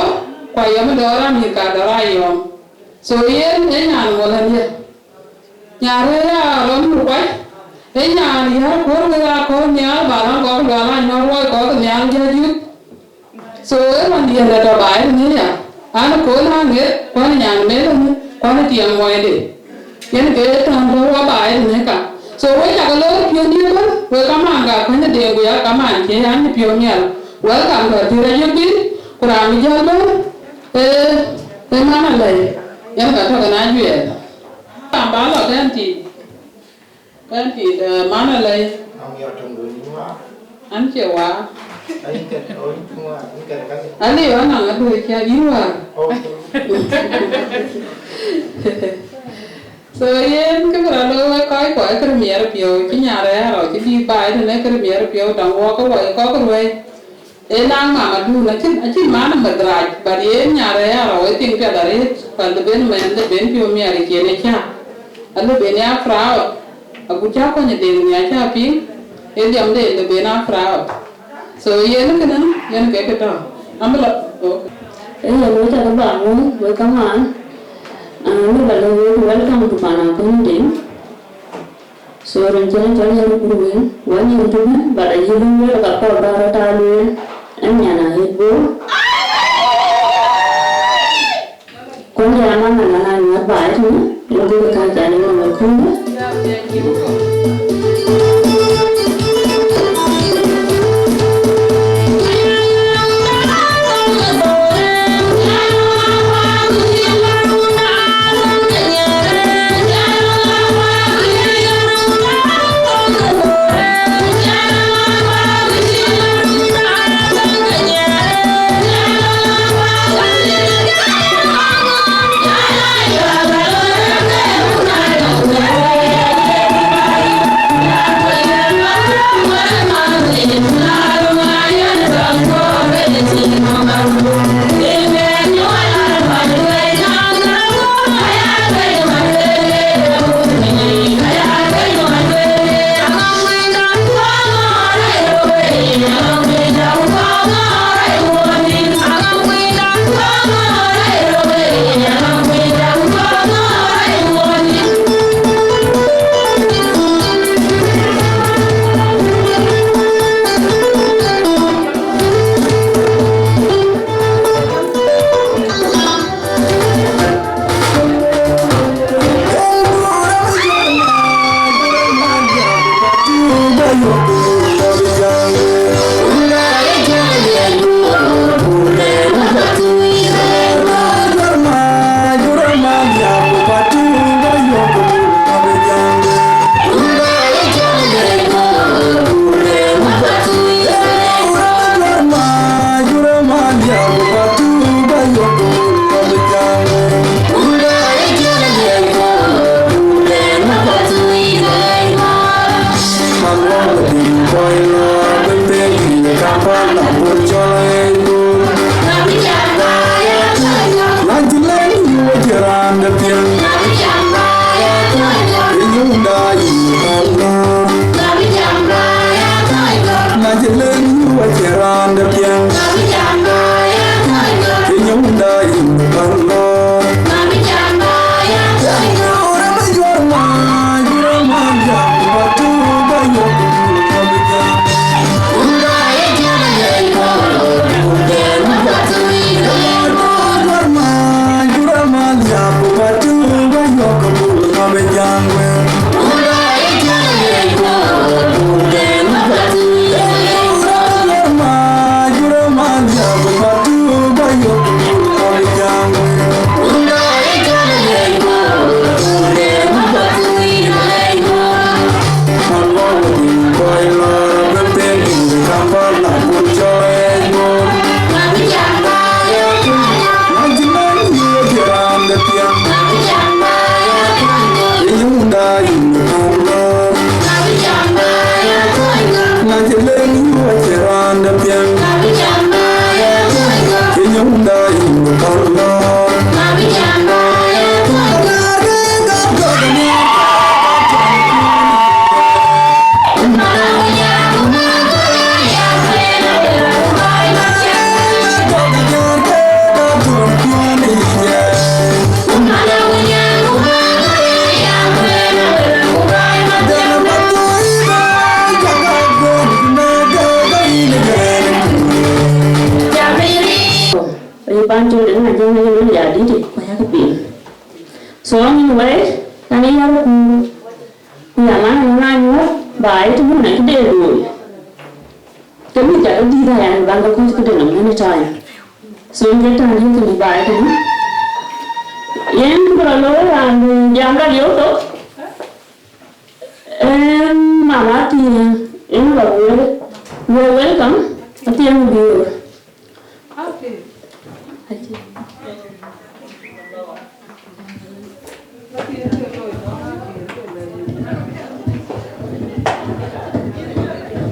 kwa yo me do ra mi ka do ra yo so yen te nya mo la nya re alo Lukuach te nya ria ko ra ko nya ba la ko ga la no ro ko nya ja ju so man dia la to bai ni ya ana ko na nge ko na nyang me ko na tiang mo ede yen ke tan do wa ba ne ka so we ta lo pio ni ba we ka ma ga ko na de go ya ka ma ke an pio ni al wel ka ga ti ra yu bi ko ra mi ja lo ma na le yan ka to ga na ju e ta ba lo kan ti de ma na le an che wa Ani wana ngadu kia diwa. So yen ke beralo kai ko kermier pio kinyare ro ki di bai ne kermier pio dang wo ko wai ko ko wai. Enang mama du na chin mana madraj bar yen nyare ro ting pia dare pal ben men de ben pio mi ari kene cha. Alu ben ya frau. Aku cha ko ne de nya cha pi. E diam de ben a frau. So yen ke to amla hello cha các bạn với các bạn như vậy là welcome to Pakenham so ren cha cha ya ku wen wa ni tu ba da yi lu ka ko da ta lu an nya na he bo ko ya ma na na ba tu lu ka cha ni ma ku na jana yule ya didi kwa yake pin so anyway nani yaro ku ya mana na nyo ba itu na kide do kami ja di da ya banga ko kide na many time so ngeta ni ko ba itu yen ko lo an janga yo to mama ti en ba welcome ati am bi okay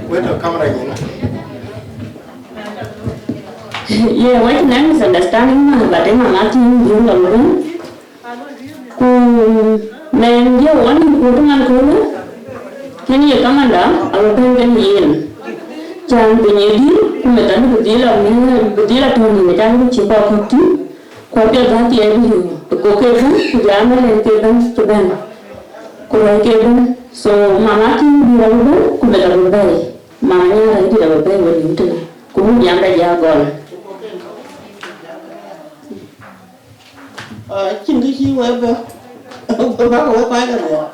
Wait, camera again. Yeah, what name is understanding but I'm not in you alone. Then you want to go to Akoy? Can you come and down? I will bring in. Chan Pinedi, who met under the deal of the deal at home in the time which you bought up to. Copy of that you, the cocaine, the jammer and cabin to them. Correct, so Mamma can be over, could have a bay. Mamma, I did have a bay with you today. Couldn't be under Yagon. Chính cái chi web tôi bắt web phải là được.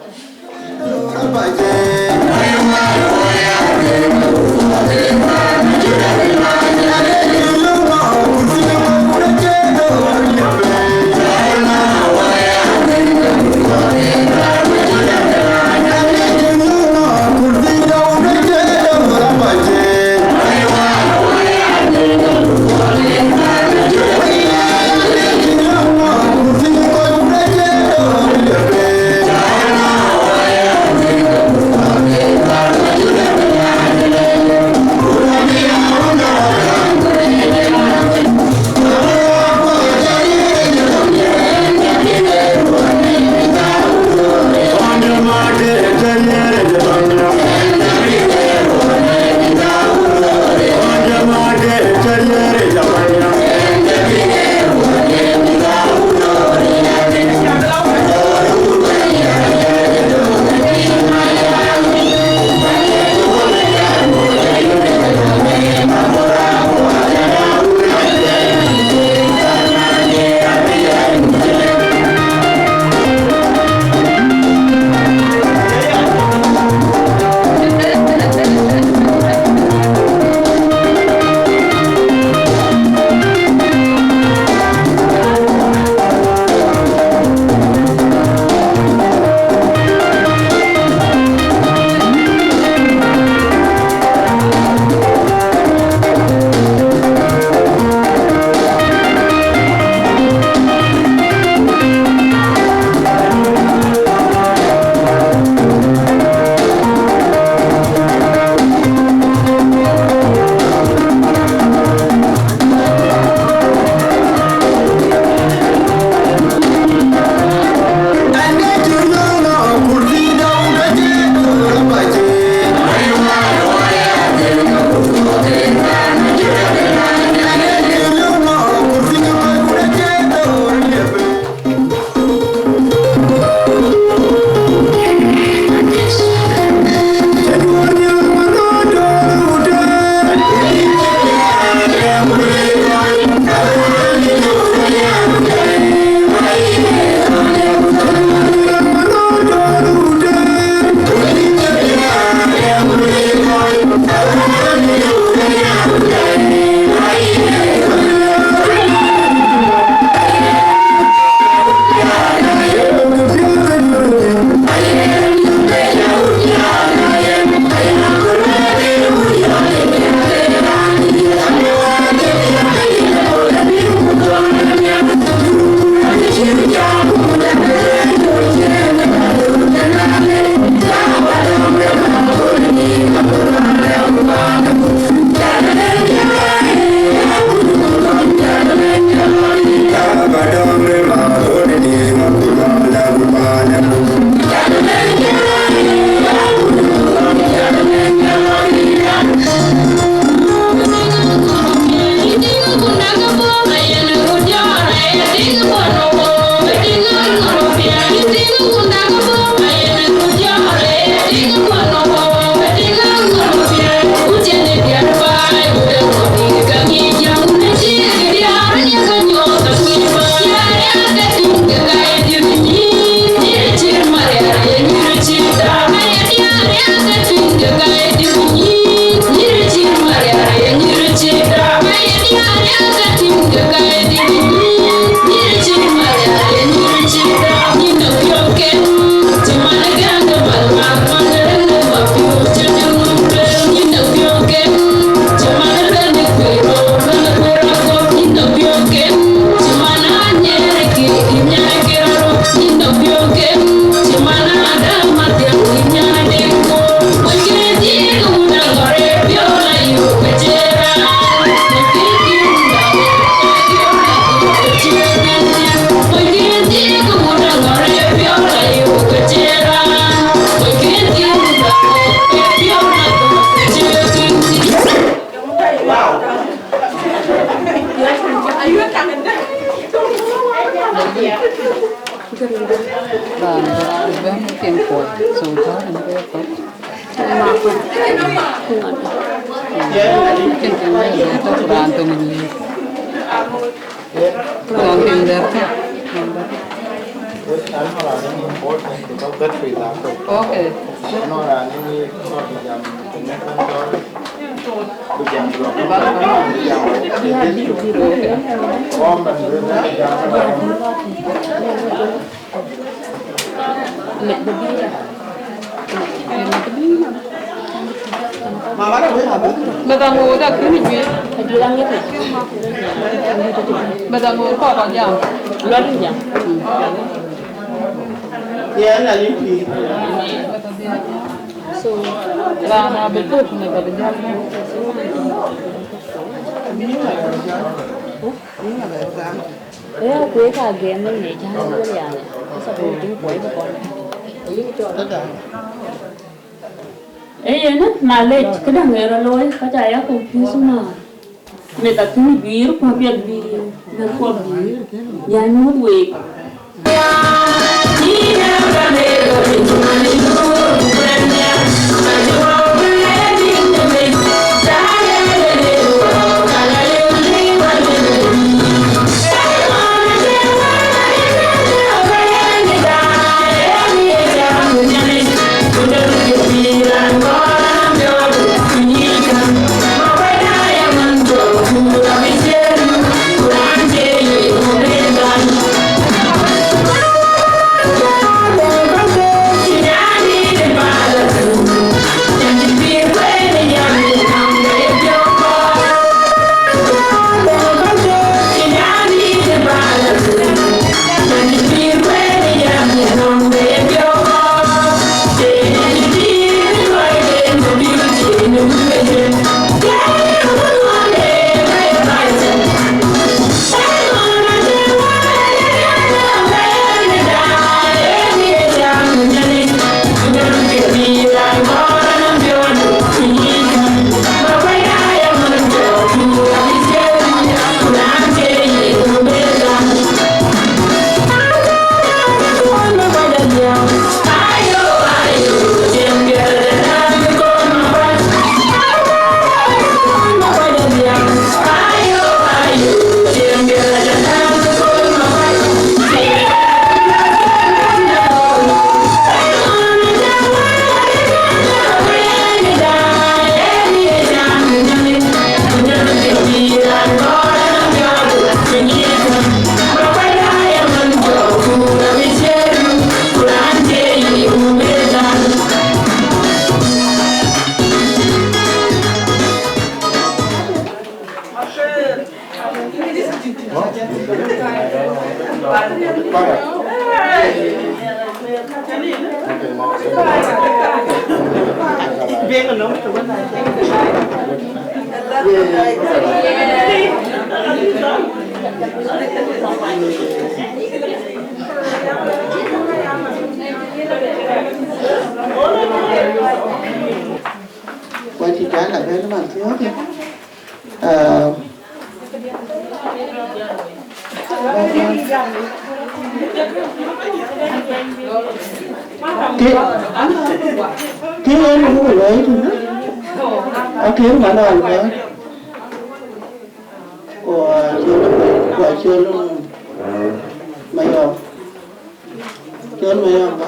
Yeah. ngọt. Ken ken ya ta kuran to ni. Kuran ken der ta. Okay. Badango dah kini je. Badango apa jam? Luar jam. Ya là liên thị. So, rana betul ni badan. Quế cả game này cho hai đứa nhà này. Sao không tính quế của con? Ấy vậy mà lên cái đằng này rồi có chạy á cũng phía xuống nào. Mẹ ta cứ biết qua biết vì nó qua biết nhà nó quỳ. Quay thì trái là bên nó bằng thiếu thôi. Thế em không phải lấy thì nó thiếu mà nói nữa của chưa luôn mày không chưa mày không đó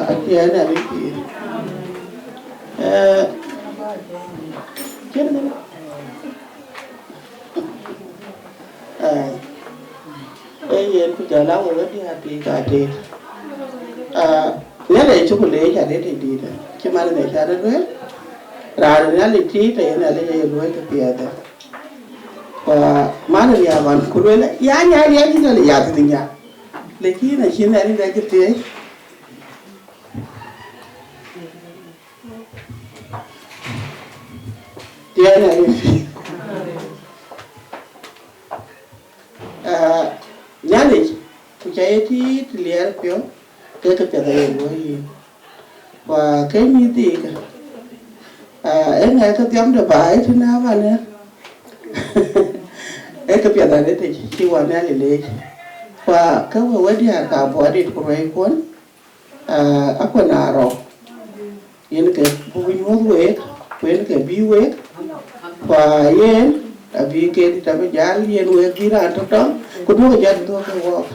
anh chị này đi chị chết rồi bây giờ cũng chờ lâu rồi đi hạt thì cả thì nếu để chúng mình lấy chả đến thì đi đấy chứ mà để chả đến hết ra đến lấy trí thì là lấy cái đuôi cái bìa đấy và má được nhà bạn cũng nói là giá nhà chứ là giá thì nhà lấy trí này xin này đi ra cái thế tiền này nhà này tôi chạy thì liền phiếu cái tiền này rồi và cái như thế em nghe cái tiếng được bài thế nào vậy nè cái tiền này thì chỉ quan này lấy và cái vừa đi cả bỏ đi của mấy cuốn Ako na Arou. Yen ke buwi nyuoth wek, kwen ke bi wek, kwa yen, abi ke di tabe jal, yen wek gira to tong, kudu ke jat to ke wok.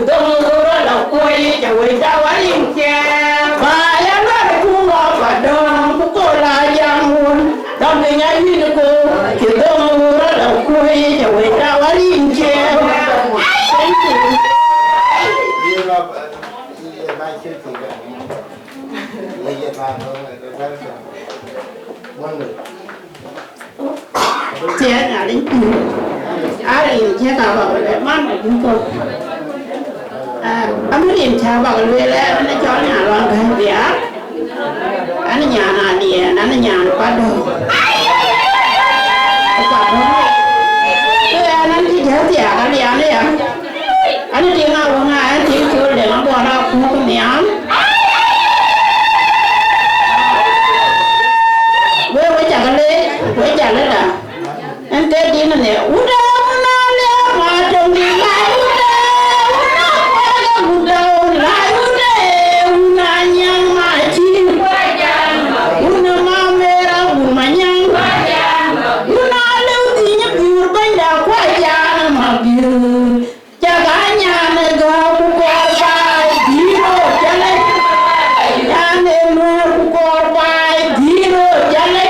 dong ro la koi ja we da warin ke ba ya na ku ngo ba dong ku ko la jamun dong de ngai ni ko ki dong ro la koi ja we da warin ke Chia nhà đi, ai đi chia cả vào cái món này chúng tôi, anh mới đi chia vào cái lưới lên, anh cho nhà loan cái việc, anh nhà nào đi, anh nhà nó bắt đầu, anh chỉ chia tiền cái gì anh đấy, anh đi ngang qua ngay, anh chỉ kêu để nó bỏ ra không có miếng. Với chả lấy là anh té đi nó nè udah le ma trong đi lại udah lại una nyang ma chi una ma mera uma nyang una lưu thì nhấp vừa bên đào qua nhà mà vừa cha gái nhà này gạo của con bài đi rồi cha lấy nhà này mua của con bài đi rồi cha lấy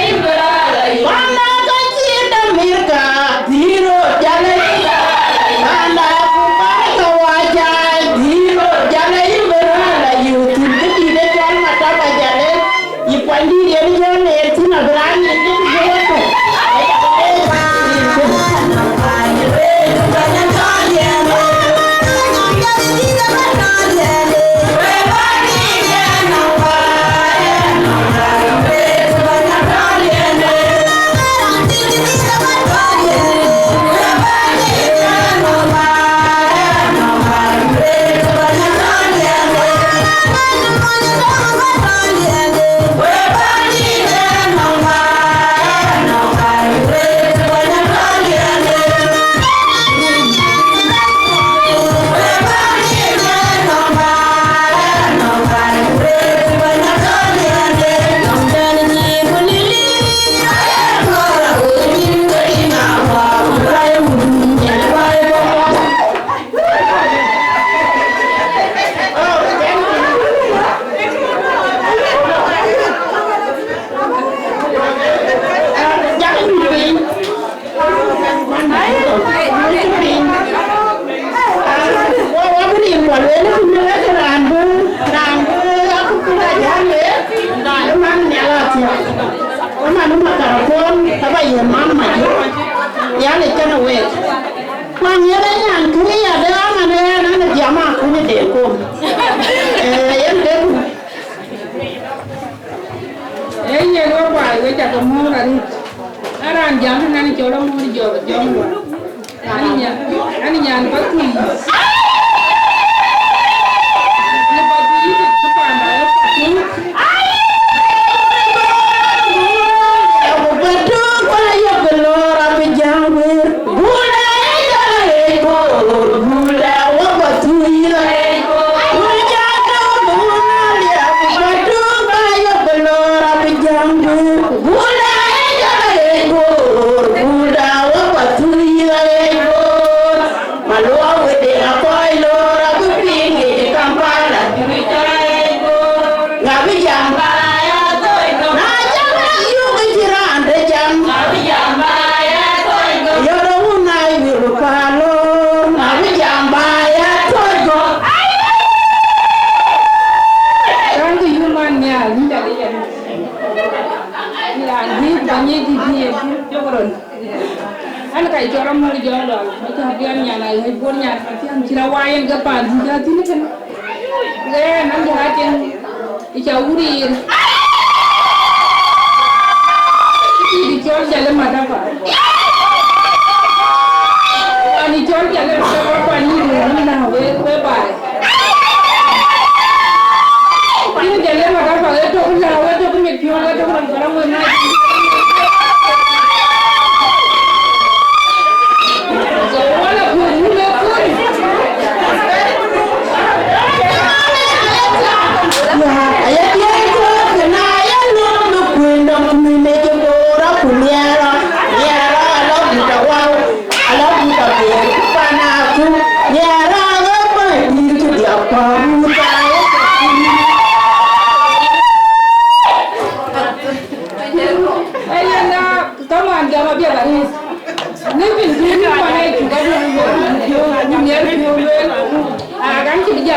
Aku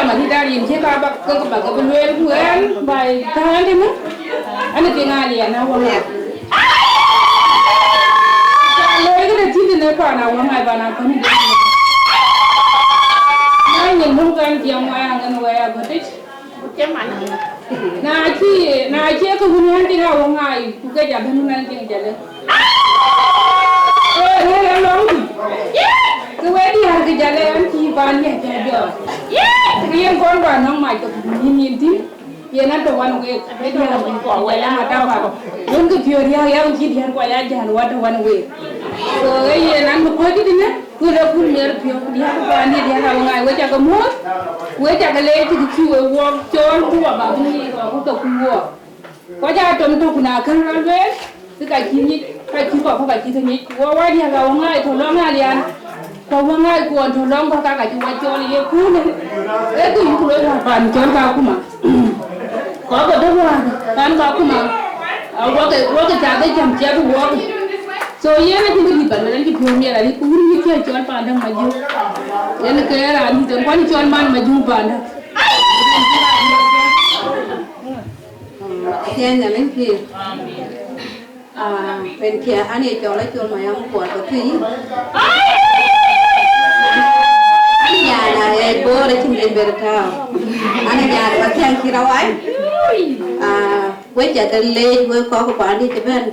mà đi ra liền chứ ba bác con bà cái bên bên quên bài thang thế nữa anh ấy tiếng Anh liền nào không lấy cái này chỉ thì nếu bà nào không ai bà nào không đi ai nhìn không cần tiếng ngoài hàng gần ngoài hàng tích chém mạnh na chi cái hôn nhân tiếng nào không ai cái giả thân hôn nhân tiếng giả lên ê em nói cái quê đi hàng cái giả lên chi ban nhẹ nhẹ được cái em con bà nó mày cái nhìn tí ये ना तो one way वे तो ना को वे ला मता बा उन के फिर या उनकी ध्यान को या जान वा तो वन वे तो ये ना को की ने पूरा पूरा मेरे फिर ध्यान को आने ध्यान आ ngai वे जा को मो वे जा के ले की की वे वो चोन को बा ni को तो को wo có ja tom to kuna kan ran we cái chi ko cái chi ni wo wa dia ga ngai to lo ngai lian ko wa ngai ko to lo ko ka chi wa chon ye ku ne e ku ku lo ha pan chon ka ku ma có cái đó là tan có cái mà có cái trả cái chậm chế của work so ye na tin di ban na ki phom ya ri ku ni ke chon pa dang ma ju ye na ke ra ni ton kwani chon man ma ju pa da thiên là lên kia bên kia anh ấy cho lấy chôn mày ông quạt có thí anh nhà là bố lấy chim lên bờ thao anh nhà là thiên kia đâu ấy quay trở về lên với có cái đi cái bên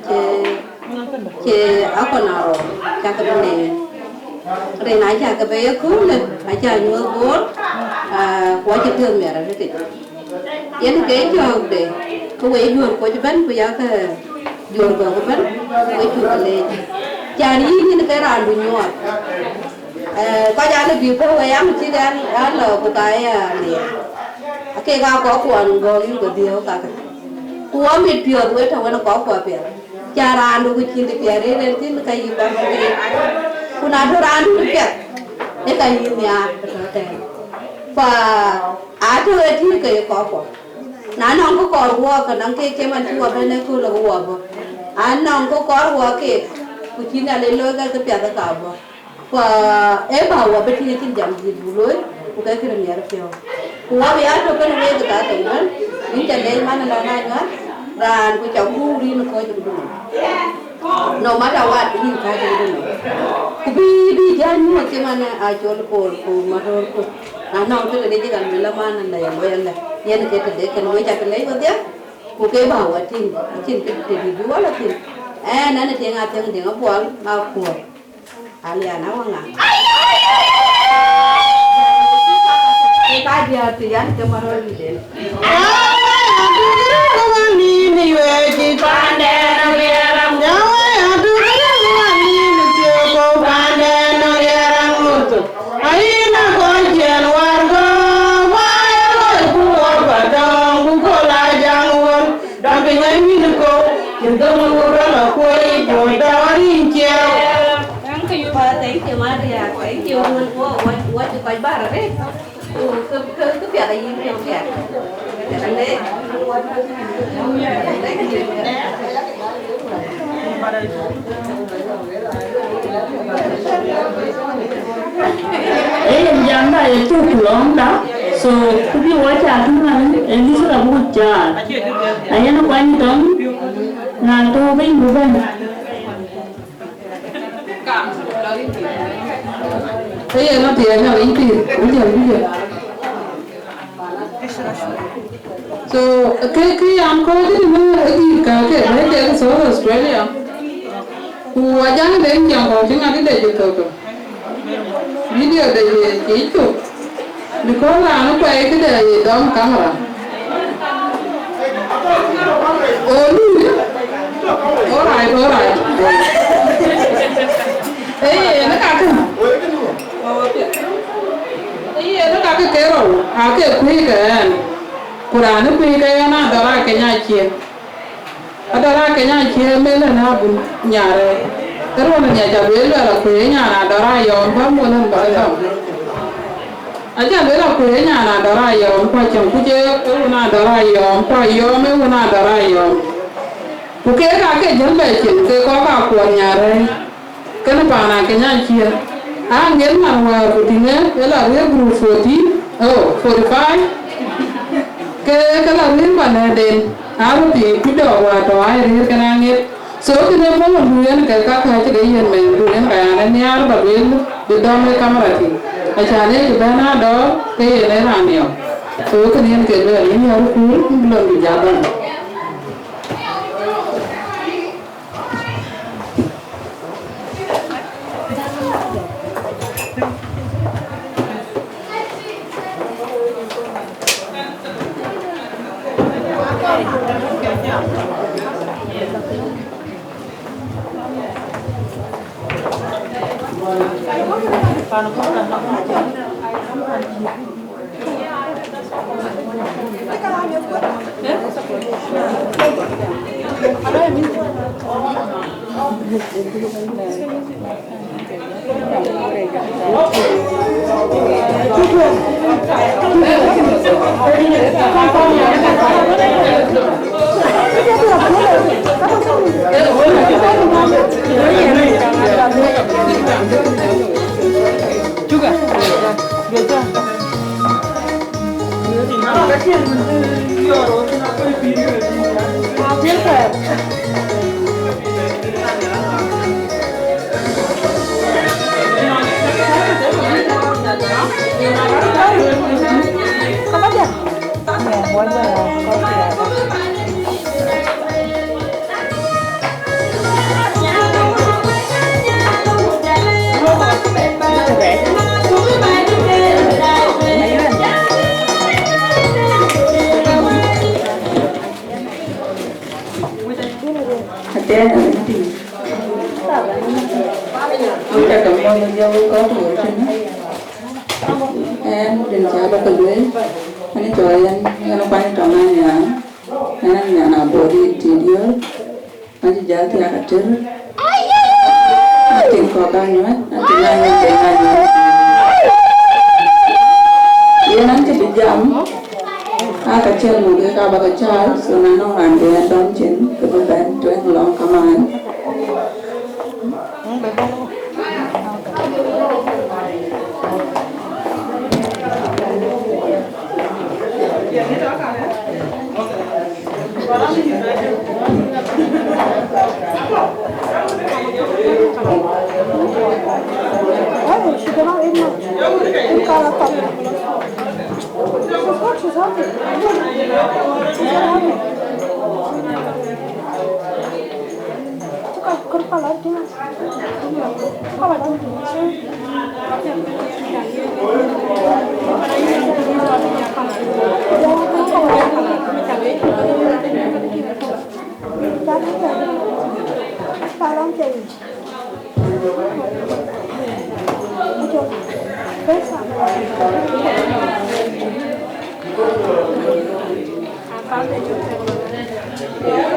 chế áo quần nào cho cái bên này rồi nãy giờ cái bé cũ lên nãy giờ nhớ bố quá chịu thương mẹ rồi đấy yên cái cho để cô ấy vừa có cho bên bây giờ cái vừa có bên với chủ lên cha đi như cái ràn đùi nhọt có giá là việc cô ấy ăn chỉ ăn là cô cái này cái gạo có quần rồi yêu cái điều cả cua mít bìa với thằng nó có quả bìa cha ràn đùi chín thì bìa đấy nên thì cái gì bán cái cô nào cho ràn đùi bìa cái cái gì nhà và cho cái gì cái có quả nãy nó có cỏ hoa cái nắng cái mình chua bên này cô là hoa bò anh nó có cỏ hoa cái cô chỉ là lấy lôi cái bìa cái cào bò và em bảo hoa bên kia trên dầm gì bù lôi cô cái này nhà nó kêu hoa bây giờ cho cái này cái cả tuổi lớn những trận đây mà nó này nữa và cô cháu ngu đi nó coi chừng nó mà đâu ăn cái gì khai chừng cô đi ra nhưng mà cái mà ai cho nó cô mà thôi cô nó cái này chỉ cần làm ăn này mới ăn này yên cái để nuôi chặt lấy vào tiếp cô cái bảo ở trên cái vú là trên nó là tiếng tiếng ở buồn bao của liền nó không à cái gì thì ăn cho mà rồi đi đến thank you what you buy bar đấy cái việc này gì việc cái đấy em dám đây chụp lắm đó so cứ đi qua trà chúng ta em đi sẽ là một trà anh nó quanh tấm ngàn tô với người bên thế nó thì là ý tiền cũng nhiều so cái ăn coi thì nó cái cái mấy cái số Australia của anh đến nhà họ chúng anh để chụp thôi video để chỉ chụp vì có là nó quay cái để đóng camera alright ấy nó cả nó cả cái rồi cái quý cái Quran nó quý cái na đara cái nhà chia đara cái nhà chia mấy lần ha bún nhà rồi cái rồi nhà chả biết là quý nhà na đara yom không muốn hơn bao giờ anh chả biết là quý nhà na đara yom qua chồng cứ chơi cái na đara yom qua yom mấy na đara yom cái cái dân về chuyện cái có vào của nhà rồi cái nó bảo là cái nhà chia nghiến mà của thì nhé cái là cái group 40 Oh, 45. Cái là liên quan đến Arou thì cứ đổ vào đó ai đi cái năng nghiệp. So cái này phong một đuôi cái các hai cái gì mình đuôi cái anh này Arou bảo đuôi bị đau mấy camera thì. Ở cha này cái bên đó cái này là nhiều. So cái này cái là những Arou cũng lần bị giá bằng.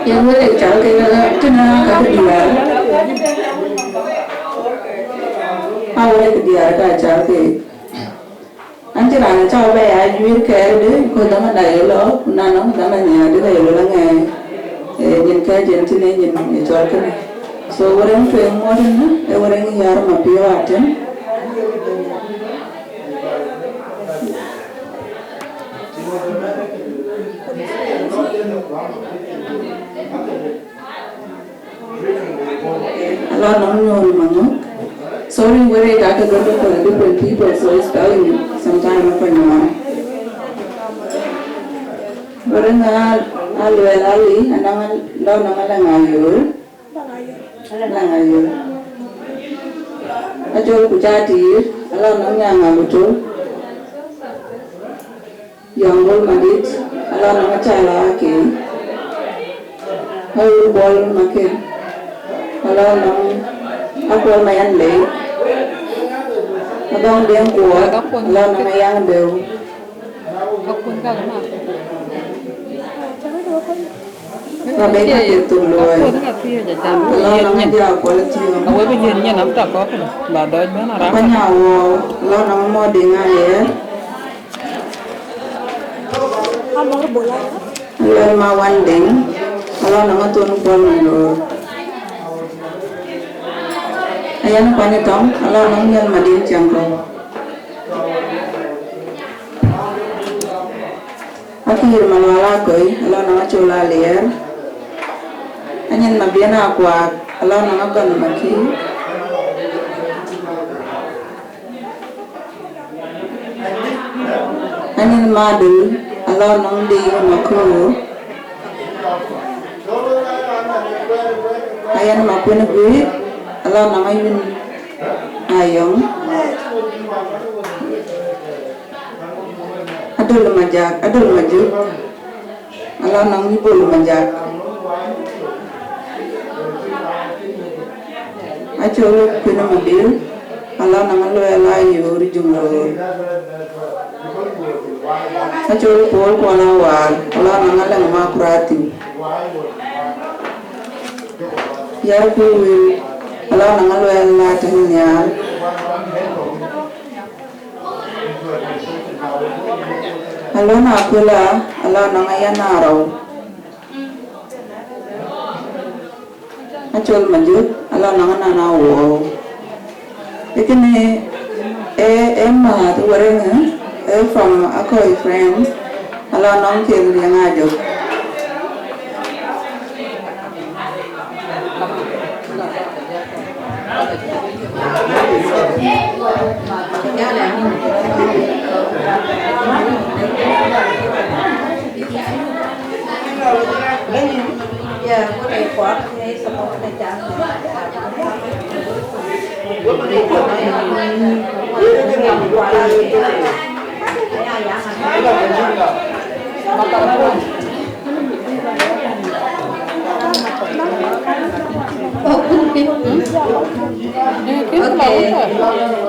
Yang boleh cakap kena dia. Awalnya dia ada cakap. Anjir anak cakap bayar jual kaya dia, kau dah mana dah lo, nano dah mana dia dah lo langai. Jen kaya jen sini jen jual kena. So orang tu yang modern na, orang yang yar mapiyo aja. Allah non mango. Sorry, where I got to go to different people, so it's spelling sometime up and down. Barang alwel ali, anang lo nang langayul. Langayul. Ajol kujati, Allah nang yang ngabutul. Yangol madit, Allah nang cala ke. Haul bol makin. Allah nang Akoy mayan le. Abang Deng kuat, Allah nang yang deu. Kami kita tuluai. Allah nang dia kualiti. Awak begini nak tak kau kan? Badai mana orang? Penyawa, Allah nang mau dengar ya. Allah mawan Deng, Allah nang tuan kual mundur. Ayan pani tong, Allah nang yang madin jangkau. Akhir malwala Akoy, Allah na chula lier. Anyen mabiana Akuot, Allah na gan maki. Anyen madu, Allah na di makru. Ayan makwena buit, Allah na ayun ayong. Adul maju. Allah nang ibul majak. Acolo kuna mabil. Allah nang lo ela yuri jumlo. Acolo pol kwana war. Allah nang alang makurati. Ya kuwi. Allah nang lo ela tinyal. Allah na pula, Allah na ngayon Arou. Acol majud, Allah na nga nanawo. Ikini, emma tu wareng, from Akoy friends, Allah na ngkir yang ajo. Ya, có thể khóa cái sắp có thể chán. Okay,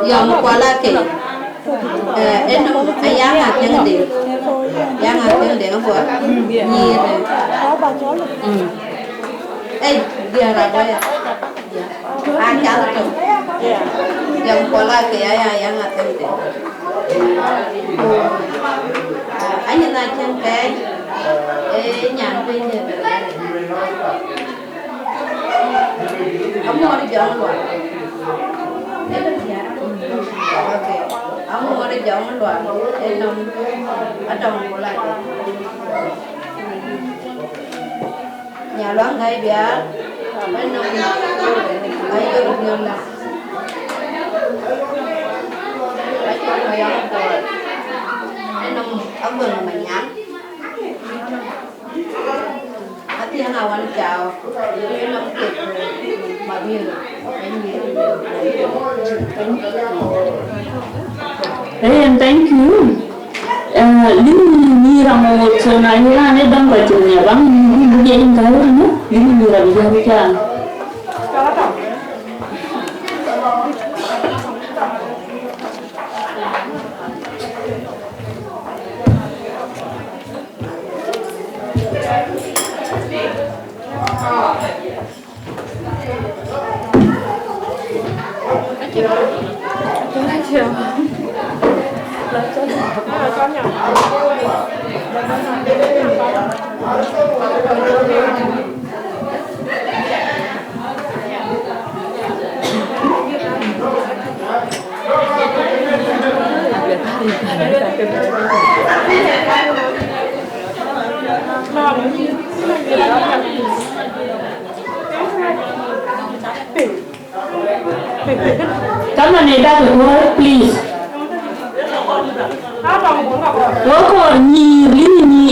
yang kuala ke, ayah yang di, yang apa buat, ni dia ada ya, acal tu, yang kuala ke ayah yang di, anh là chân cái, nhà bên này, ông mua đi chọn rồi. Ông mua đi chọn rồi, em ở trong của lại nhà loáng ngay bia, bên nông ai vô được nhiều là, ai cho người ăn rồi, bên nông ông mừng mà nhám, ở thiên nào anh chào, bên nông kịp mà biên. And thank you. Lini ramo so na ila ne dang ba chunya bang ni ye in kau na lini ra bi ja cha. Come on, Neda, please. Work on me, really me.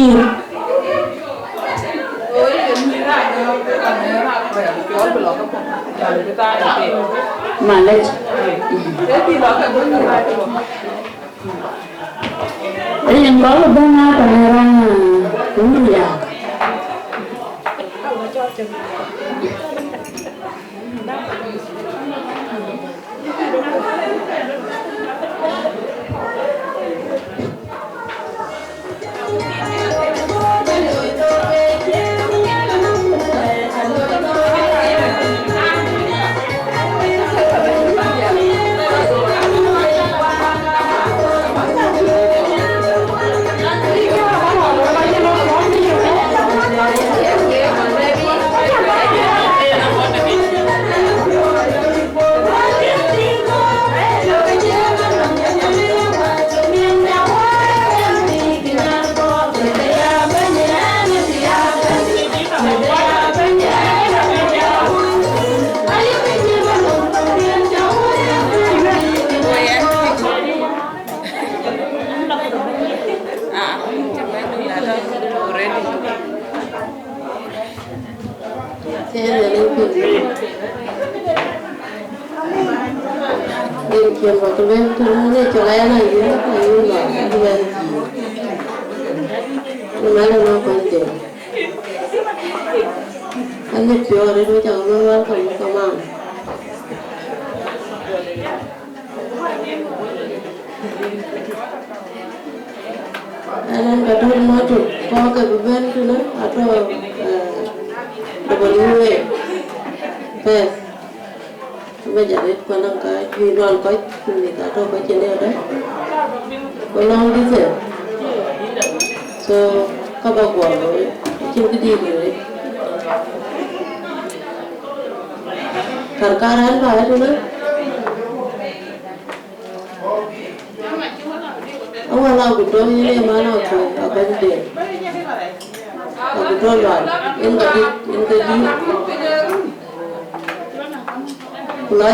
Malech. Yang baru banget pangeran dunia. Kaya lên pin. Đi kiếm vào cái bên thì nó để cho lại này thì nó phải luôn rồi cái bên. Nhưng mà nó quan trọng. Anh nhớ chưa đấy đối chẳng nó quan trọng không mà. Anh đã thôn nói chuyện có cái bên thì nó ở đâu WA Pes bây giờ đấy con đang cái duy non có người ta đâu có chuyện nào đấy có long đi thế so các bà quả rồi trên cái đi rồi thằng cá rán vào đấy nữa ông lao của tôi như mà nào thôi ở bên đây betul lah, ini tadi pulau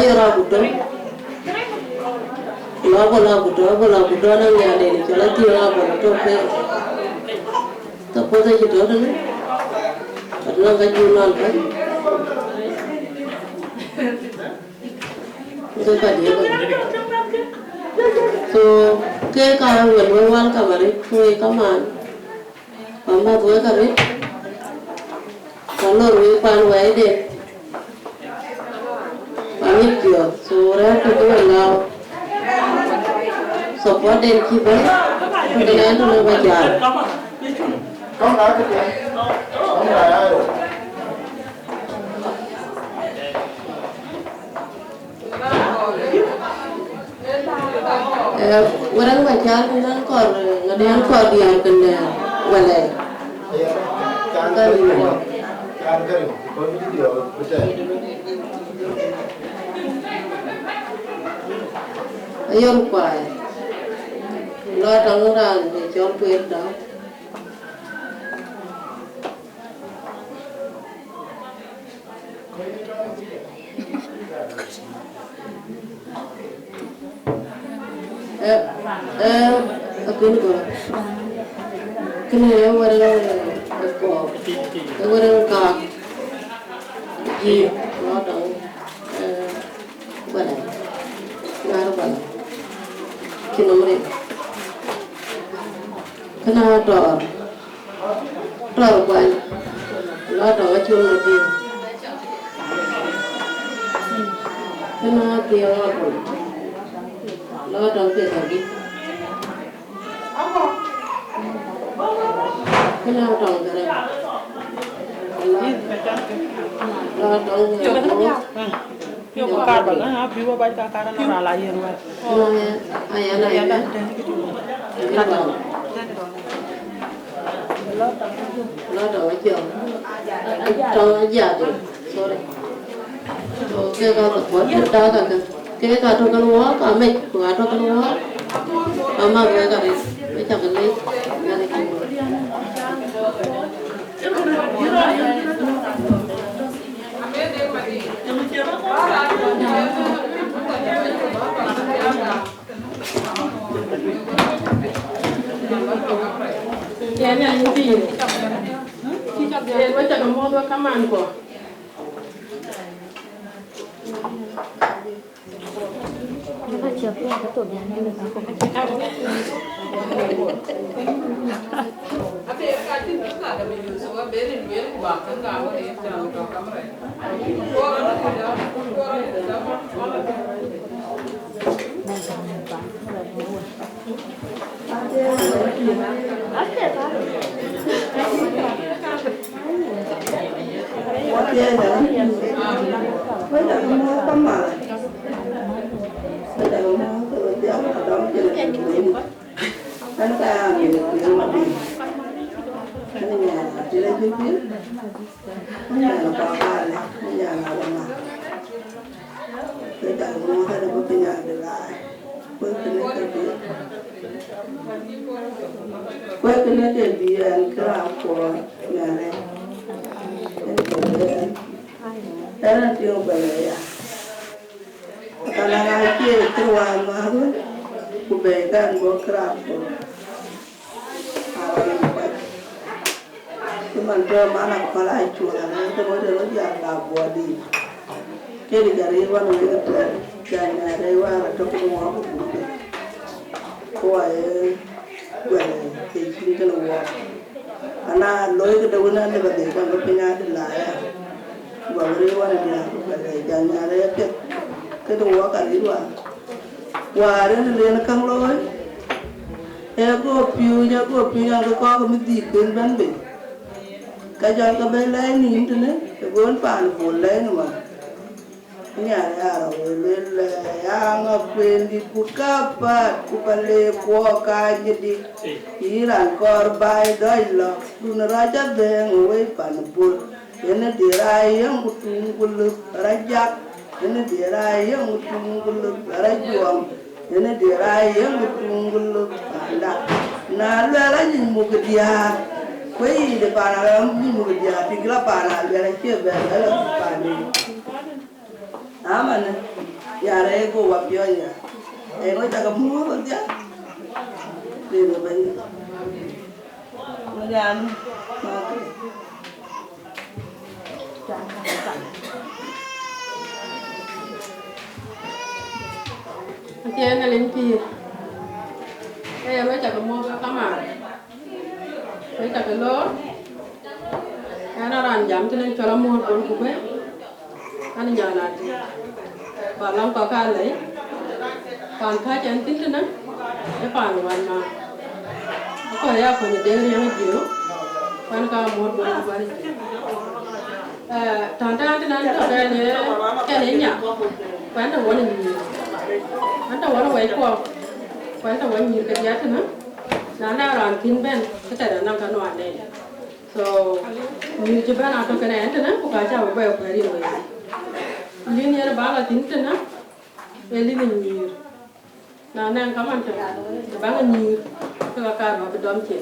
orang betul, pulau betul nang yang ada ni, kalau tiada betul pe, tak boleh jadi orang ni, kerana kajunan kan, itu tadi apa? So, ke kalau berwal kamari, tuai kaman. Mama tuh kami, kalau ruipan wae deh, pamit dia, sore itu enggak, support dan kibar, kemudian itu baca. Orang baca dengan kor, ngadain kor dia kena. Boleh. Kan betul. Ayo rupai. Lo tanguran di jual puir dah. Apa ni kau? Kena orang Akuot, orang kak, ji, orang mana, naruh mana, kena mereka, kena dor buat, dor cuma lagi, kena dia apa, dor dia lagi. Kenapa dong keren? Dong Yo buka bala, biwa baca karena orang lain wah. Ayah. Lo dong aja. Dong aja deh. Sorry. Oke kalau buat kita kan, kita kalau keluar kami, kalau keluar, mama gue kan, kita kali, kali keluar. Dia ni yang ini. Dia macam kamu dua kaman ko. Nó chưa có cái tổ đèn này được không? Kan ta những mặt đi, cái nhà chỉ lấy chút chút, nhà nó cao cao này, nhà nào cũng là, cái cả mua cái đó cái nhà để lại, quên cái này để đi ăn cái nào của nhà này, cái đó tiêu về à, cái này kia tiêu ăn mà thôi. Kubaikan gua kerap tu. Cuman dia mana kepala itu lah, itu model dia lah buat di. Kiri kiri wan itu jangan rewan atau semua aku. Kau gue kiri kan buat. Karena loy kedahunan dia berarti kan kepenyat lah ya. Buat rewan dia jangan rewan kedua kali dua. Wah dia lihat kang loy. Ego piunya ke kau mesti ben. Kajar ka bay lay ni intene te gon pan ko lay no ma nya ya le ya nga pendi ku kapa ku pale ko ka jadi iran kor bay dai lo dun raja Deng we pan pul ene dirai yang utungul rajak ene dirai yang utungul rajuang ene dirai yang utungul panda na la ni mu ke dia Wei de para ni mu dia tigla para dia ke ba la pani amana ya re go wa pyo ya e no ta ka mu ba dia de no ba ni ma ya ma Tiyan na limpi. Kaya mo ta ka mo ka ma. Với cả cái lỗ cái nó làm giảm cho nên cho nó mua bốn cục ấy anh nhờ là và long có cái lấy còn thay cho anh tính cho nó cái phần mà có thể có những điều riêng nhiều quan cả mua bốn cục ấy thằng ta cho nên cái này nhỉ quán đầu quán gì quán đầu quán quay qua quán đầu quán nhiều cái giá cho nó nana ran tin ben kita da nan kan wan dai so ni je ben ato kan ente na ko ka ja ba ko ri no ni ni ra ba la tin tena eli ni na nan ka man ta ba ga ni ka ka ba dom che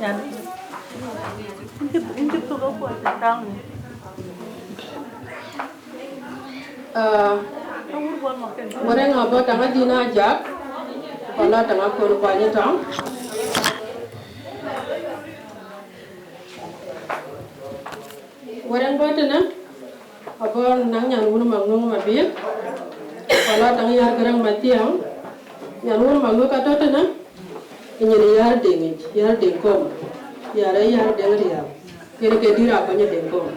yan ini tu ko ko tang Orang ngapa tengah dina ajak, kalau tengah korbannya tang. Orang buat na, apa nang yang guna mangung mabir, kalau tengah yar gerang mati yang guna mangung kata tu na, ini yar dengkom, yar deng dia, kira dira apa nya dengkom.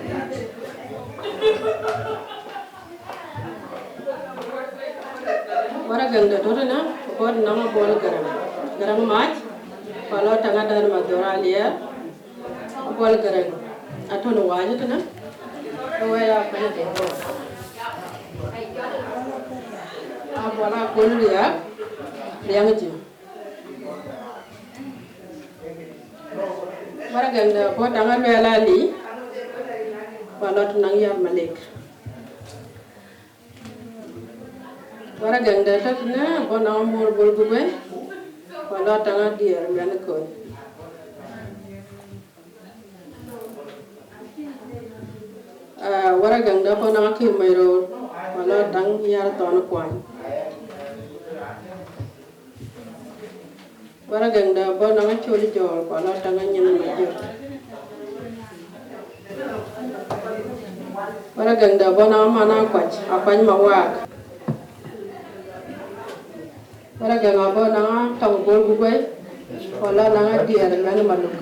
Wara ganda tu na, buat nama bol gerang mat, kalau tengah dar madura liar, bol gerang, atau nuwaj tu na, nuwaj apa ni dengkom. Bola bol liar, liang je. Wara ganda buat tengah bela li, kalau tenang yar malik. Wara ganda tu na, bon amor bol gube, kalau tengah dia mana kau. Wara ganda bon nak kiumero, kalau tang yar tahun kuan. Wara ganda bon nak curi jol, kalau tengah nyen major. Wara ganda bon nak mana kuat, apa ni mawak. Wara ganda bon nak tang bol gube, kalau nak dia mana maluk.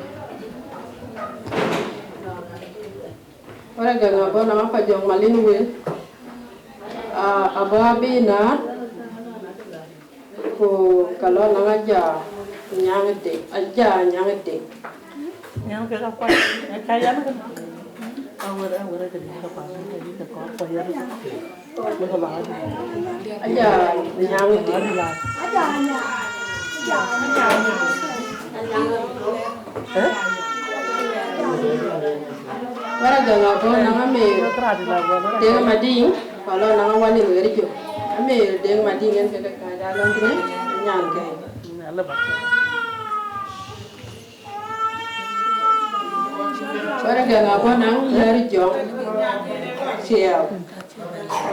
Wara ganda bon nak pajong malin wil, ababi na, ko kalau nak aja nyangete, aja nyangete. Yang kita apa? Kaya mana? Awal jadi apa? Jadi kita apa ya? Kita bahas. Aja nyangete. Wara ganga bo nanga me deng mading kalau nanga wani ngeri jo ame deng mading en kaka kada long ne nyang ke wara ganga bo nang ngeri jo chiều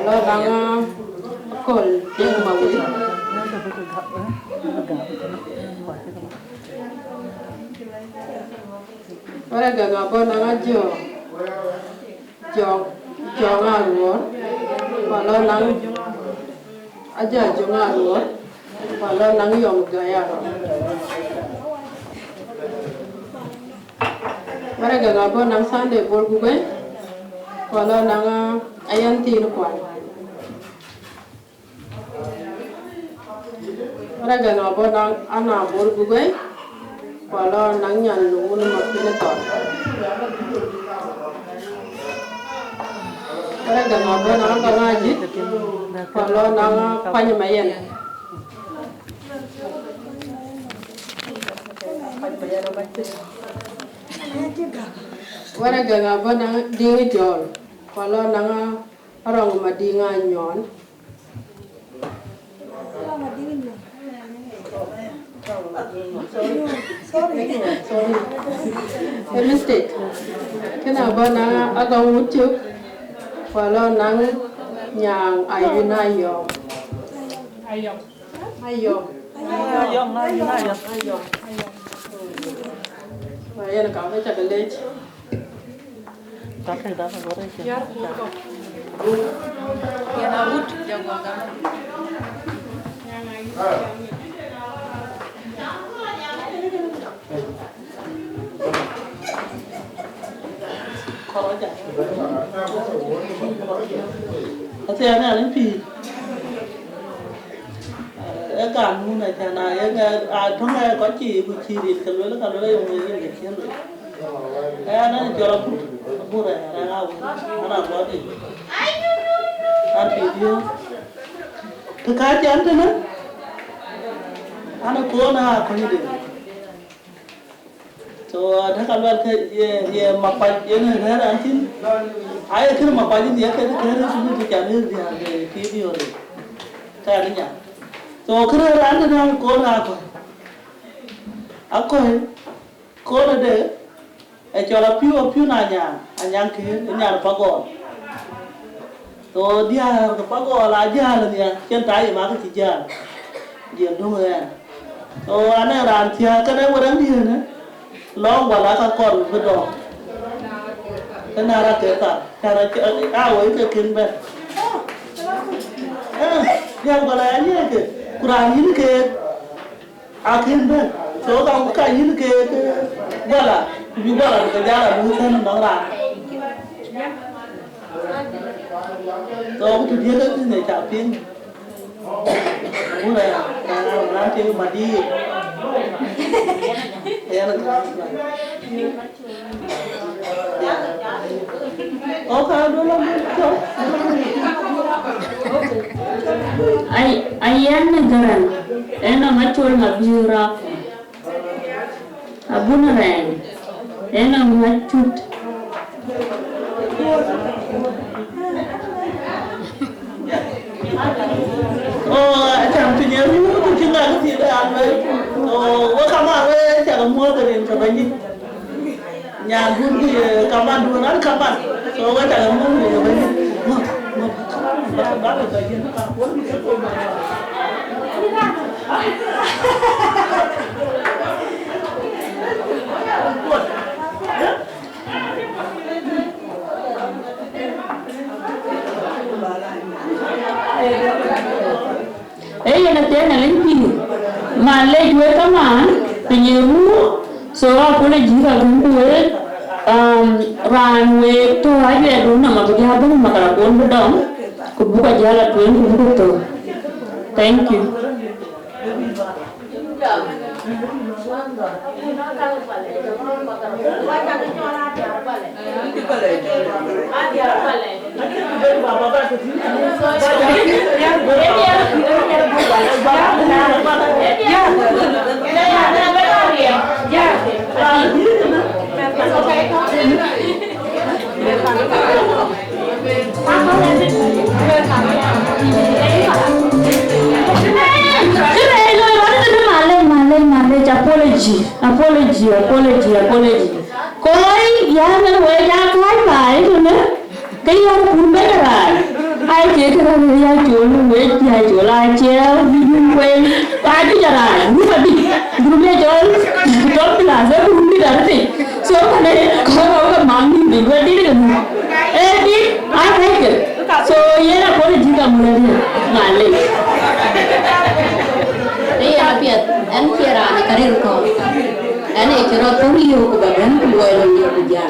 lo đang cồn nhưng mà quý Ora gaga bona ngajo jo ngaruo palo nang aja jo ngaruo palo nang yom gaya Ora gaga bona sande bol gube palo nang ayan tin kwan Ora gaga bona ana bol gube palo nang nyan lu ma pine to Ora gaga bona ka ngaji palo nang panya mayen Ora gaga bona dingi jol palo nang arong ma dinga nyon Sorry. A mistake. Kena bona agak ucuk. Kalau nang yang ayuna yo. Ayom. Ayah nak kau cakap lej. Tak ada boleh. Ya nak ut jago agak. Thế này là phi. Cái cản mu này thế này cái thông này có chỉ đi cái lối là cái lối dùng người cái kia rồi. Cái này cho là bu này là nó có gì. Anh phi đi. Cái cái chén thế nữa. Anh cố na có gì đi. So dah kalau ye mapai ye ni ada antin, ayah kena mapai ni dia kena semua dijamin dia TV orang, kaya ni ya. So kena ada orang kau nak Akoy, kau ada, jual piu nanya, anyang ke, nyar pagol. So dia pagol aja lah dia, centai mak cijan, dia dong ya. So anak rantia kena orang dia ni. Long wala ka kon bedo kana ra ke ta kana awai ke kin be yang wala ni ke quran ni ke akin be so ka ni ke wala bi wala ke jara bu kan dang ra so tu dia ke ni cha pin mula ra ke madi Ayan negara, ena macul ngabjura, abunaren, ena macut. Oh, chẳng tự nhiên tôi chưa nghe cái gì đấy ăn đấy. Có cảm ơn với chả có mua cái điện cho bánh đi. Nhà buôn thì cảm ơn buôn ăn cảm ơn. Có chả có mua cái bánh đi. Bắt được cái gì nó cảm cuốn cái cô mà. Ella na tena limpi, malay gue kaman, penyeru, soal pula jika gue, runway tu aja dulu nama pergi abang makala pun bedong, kebuka jalan pun begitu. Thank you. Apology. Koi yang na way ya kai bai tu na. cái yang pun beneran ai chế cái đó ya chuột với ya chuột lại treo quên ai cái jalan ni tadi grupnya jual lah saya belum tidak ada so mana kalau orang mandi di luar di kan di apa itu so ya nak boleh juga mulai ngalih đây là việc anh kia ra này cái rồi còn anh ấy cho tôi nhiều của bạn đuổi là nhiều của gia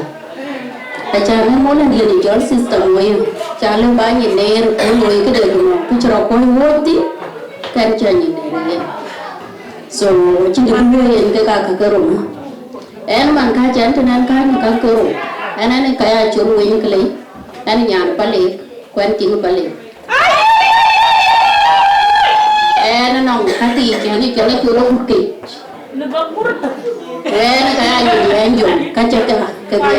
tại cha nó mỗi lần đi cho system mới cha lên bao nhiêu này rồi tôi nuôi cái đời của tôi cho con vô tí cái cha nhìn này so chỉ được nuôi cái rồi anh mang cái chén cho nên cái rồi anh cái chỗ nuôi cái lấy anh nhà nó lấy quen tiếng nó lấy anh nó cái gì cho nó chưa lâu kịp anh cái gì anh dùng cái chất cái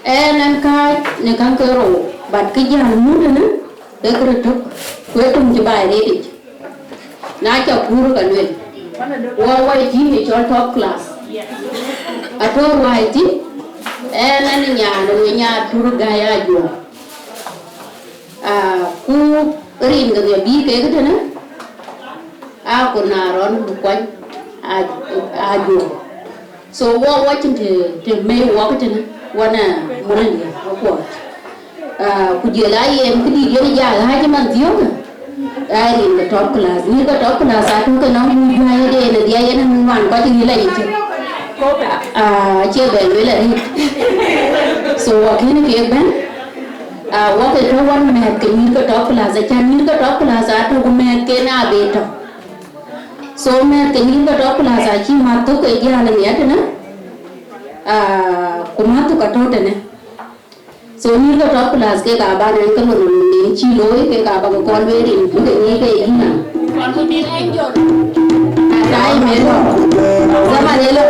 anh cái rồi bạn cái gì muốn nữa để cái đó quay tung cho bài đi nãy cho puru cả luyện quay chỉ để cho top class à thôi quay chỉ anh nhà puru gaya juga ku rin ga bi ke ga tana ko na ron Lukuach aju so wa chin te me wa ka tana wana mulan ya ko ku je la yem ku di je ja ha je man tiyo ai rin ga top class ni ga top class a tu ka na mu ya de ne dia yana man ko ji la yi che be le so wa kin ke ben wa ke to wan me ke ni ko top plaza chan ni ko top plaza to me ke na be to so me ke ni ko top plaza chi ma to ke ya le ya na ko ma to ka to ne so ni ko top plaza ke ga ba ne ko ni chi loi ke ga ba ko be ri ke ni ke ina kon ko ni en jo dai me lo sama ne lo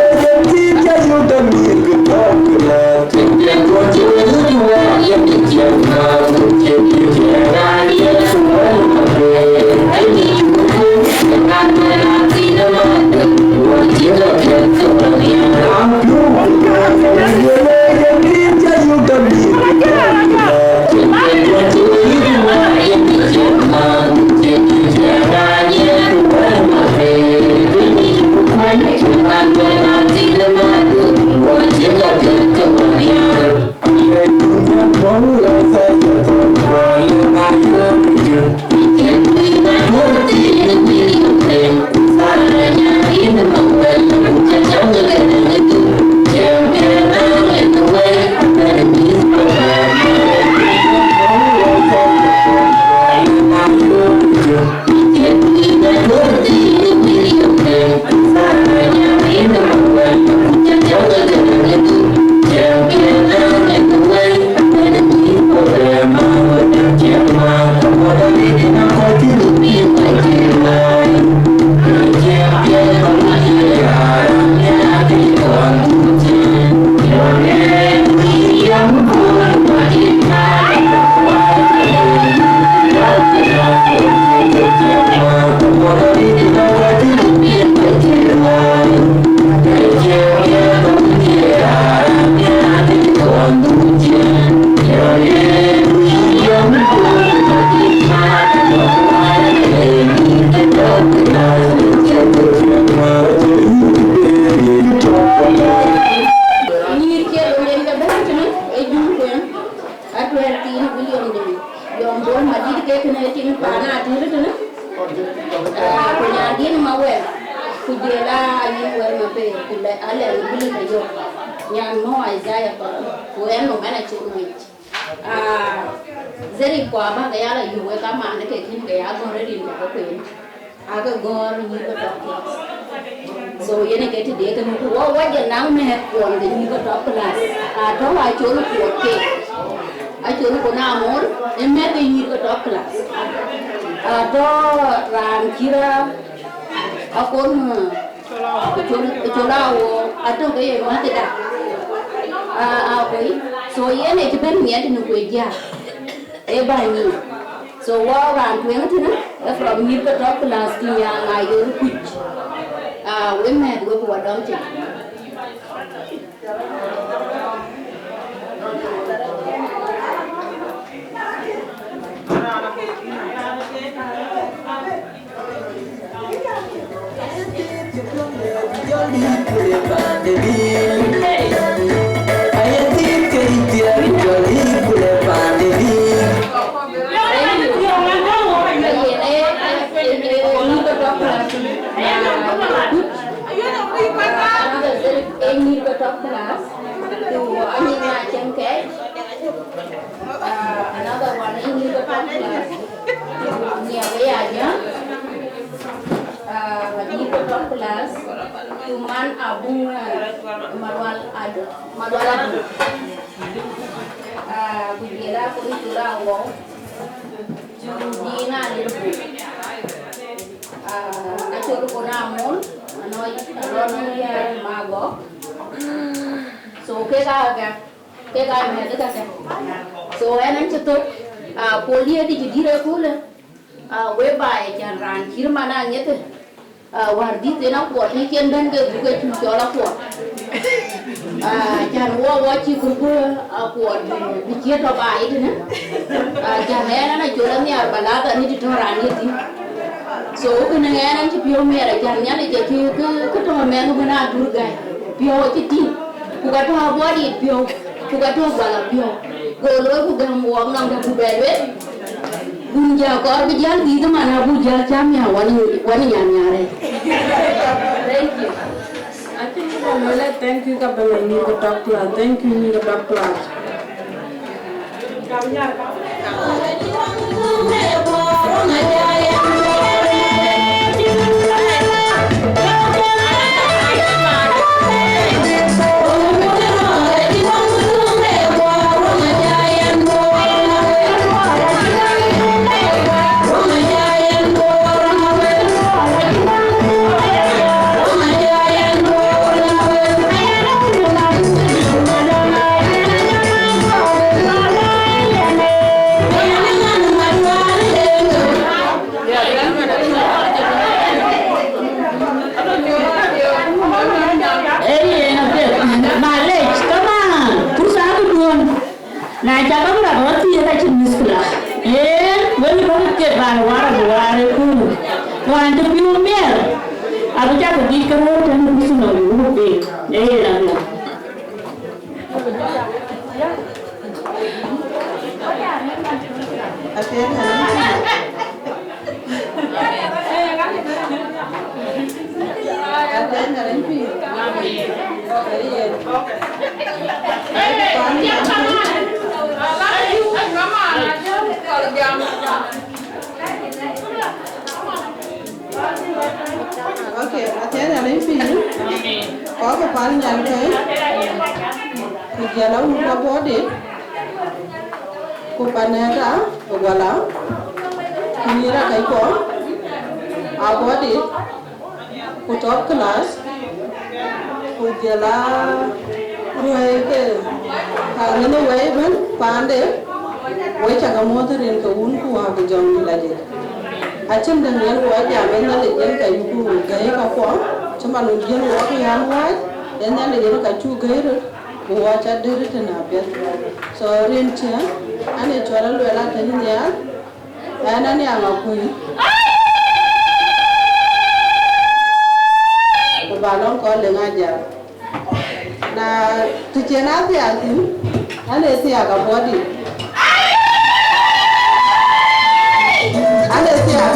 zeri kwa ba ga yala yuwe kama ne ke kin ga ya gore rin ko ko aga gor ni ko top so yene ke ti de kan ko wa je nang me ko de ni ko top class to wa cho ko ke a cho ko na mor e me ke ni ko top class to ran kira akon cho la wo ato ke ye ma te da Akoy so yene ti ben mi ati ko ja e bani so wa ran twen tina e from mi ko top class ti ya nga yo kuch we me go ko dom ti pande di ayatin kay tiang joli kule pande di Ini betul kelas. Tu ini macam ke. Another one ini betul kelas. Ni apa aja? Ini betul kelas. Cuman abung manual ada. Bukira pun curang wong. Judina liru. Acur konamun. Nói mago so cái mẹ cái so anh cho tôi polia đi chỉ ra cô là quay bài chẳng ran chỉ mà na nhớ thế wardi thế nó quật này kiên đơn cái bukit chú cho là quật chẳng qua chỉ cũng quật bị chia ra bài thế nè chẳng lẽ nó chỗ là nhà bà lá tận đi cho ran đi so cái này anh chỉ biểu mẹ là chẳng nhớ để chỉ cái trò mẹ nó bên nào đuổi gai biểu chỉ tin cô cái trò bữa đi biểu cô cái trò bà là biểu cô lối cô cái muỗng nòng cái bè đấy bún già có cái giá gì đó mà nào bún già chăm nhà quán nhà đấy. Thank you. I think you want to thank you các bạn mình có talk to thank you mình có talk to Nah, jangan nak roti ada jenis pula. Boleh banget ke warna pun. Warna tu pun mer. Aku jangan pergi ke rumah dan mesti nak rumah. Lah. Okay, thế là lấy phí có cái khoản nhận thế thì giờ nó không có bó đi cô bạn này đã gọi là thì ra cái có bó đi cô top class cô giờ là rồi cái hàng nó vậy vẫn bán đấy vậy chẳng có mua thứ gì cả uống của hàng cái dòng như là gì chân đừng nhớ quá giả bên nó để nhớ cái chú ghế cao quá cho mà mình nhớ quá thì ăn quá đến nhớ để nhớ cái chú ghế rồi quá chặt đi rồi thì nào biết so riêng chứ anh ấy cho nó lừa là thấy nhớ anh ấy ăn ngọc quỳ bà nó có lừa ngay giờ là từ trên áo thì ăn tím anh ấy thì ăn cả bó đi ada siap.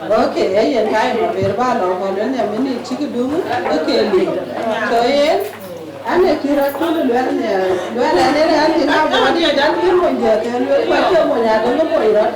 Okay, ayen kai ma berba lo ko le ne mini chiki dumu okay li so yen ane kira ko le ne ane na bo di dan ki mo je te le ko ke mo ya ko ko ira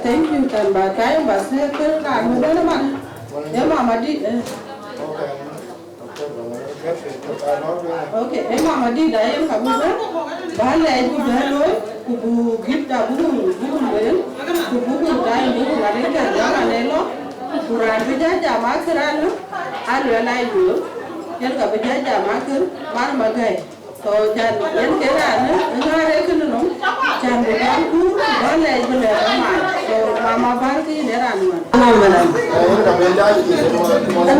thank you kan ba kai ba se ke ka mo na man ya mama di okay e mama di da em ka bu ba le bu ba lo ku bu git da bu ben ku bu da bu la de ka ya la le lo ku ra bi ja ma kra no alu la yu yen ka bi ja ma kr mar ma gai so jan yen ke ra no ngare ke no jan bu da ku ba le bu le ma so mama ba ki le ra no mama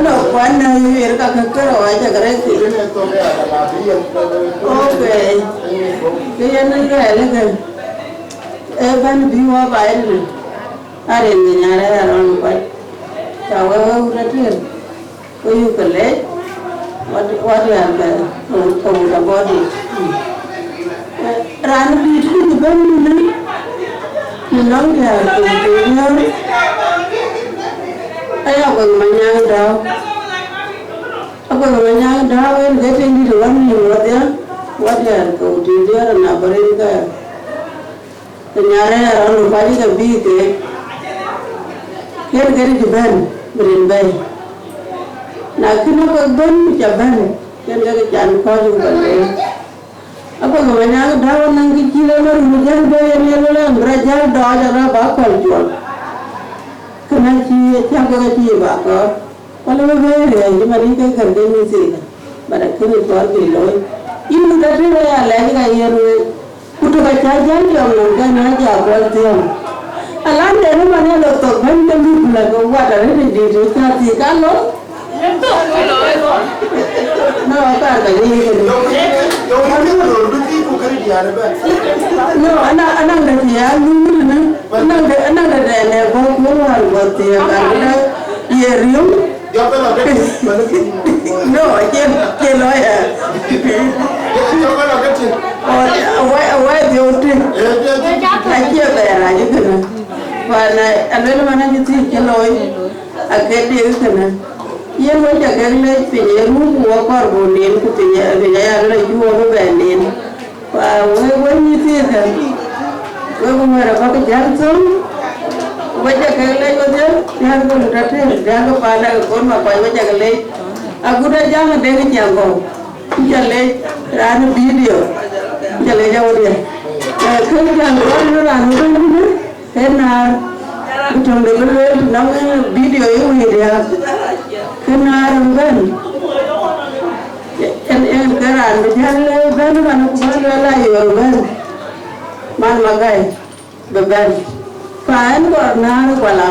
no kwana yu ka ka kro wa ja gare ki okay ke yen ga le ga e ban bi wa ba le are ni nyara ra no pa ta wa ra ti ko yu ka le what ya ga to the body ran bi tu ban ni nong ya ko ni aya ko manyang da ako manyang da wen ge tin di wan ni what ya ko ti dia na bare ka nyare ran pa ji ka bi ke ken gari di ban brin bai na kino ko ban ja ban ken ga jan ko ju ban le apa namanya daun nang kecil orang hujan bayar yang orang belajar doa cara bakal jual kena siapa kecil bakal kalau bayar ya cuma ni kan kerja ni sih pada kini jual biloi ini tadi saya lagi kaya ru kutu baca jangan orang aja buat tiang alam dari mana lo tu kan kami pulang ke luar dari di kasih kalau itu no tak kali no anak dah dia anak dah dia bawa keluar buat dia kerana dia rium no kelo ya awai dia udah lagi apa ya lagi kena mana ada mana jadi kelo agak dia kena Yen mo jaga le pinye mu wo kor bonin ku pinye ya le juo go benin. Wa we ni ti kan. We mo mera ba ka jansun. We jaga le go de ya go rate ya go pala ko ma pa we jaga le. Aguda jang de ni jango. Jale ran video. Jale jawo de. Ko jango ran ni enar. Trong đấy nó video yêu gì đấy cái nào bên em cái ràn cái chân bên mà nó cũng là nhiều bên mà cái bên phải nó còn nào nó là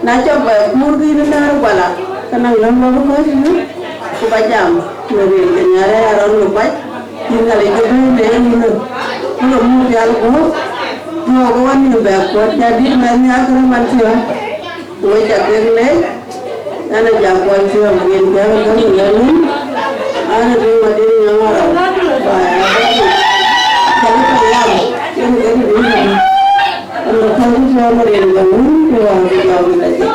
nó cho về mua đi nó qua là cái này nó không có gì hết cô bà chồng người cái nhà đây là nó bách nhưng là lấy cái bên để nó mua cái nó mau kawan ni berkuat jadi banyak manusia. Kue cakap leh, anak Ajakguong siapa mungkin dia kan mengalami, anak di mana yang orang, jadi payah, ini kan ini, anak kami siapa mungkin bangun, dia jauh lagi.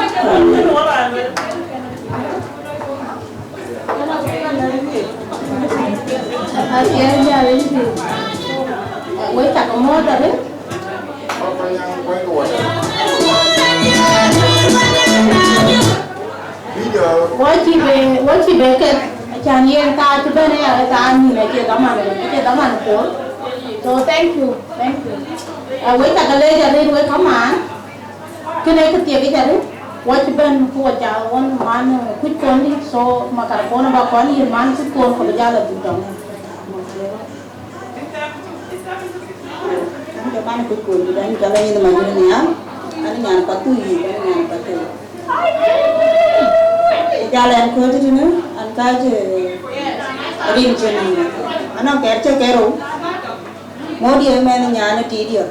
Akhirnya ini, kue cakap mau tadi. What you make it? Chinese car to be there. So thank you. Wait a later, we come on. Can I take it? What you been for one man quick only so Macarona about one man could go for the Jala to come. Cái bán cuối cùng đánh cho lên mà như nhá anh nhà có tùy anh nhà có tùy ra lên khơi thế nữa anh cái gì riêng trên này anh nó kẹt cho kẹt rồi mỗi điều mà nhà nó tí điều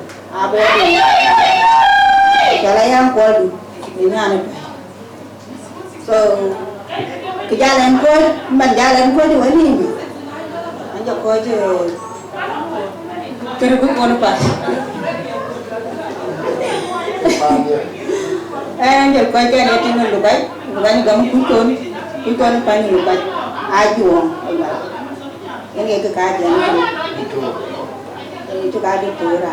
bố đi cho lấy ăn qua đi nhà này so cái ra lên khơi mình ra lên khơi thì phải đi anh cho khơi chứ cái cũng còn phải anh giờ coi cái này trên lục ấy gắm cuối con phải lục ấy Ajakguong cái này cái gì cái cho cái đi tuổi rồi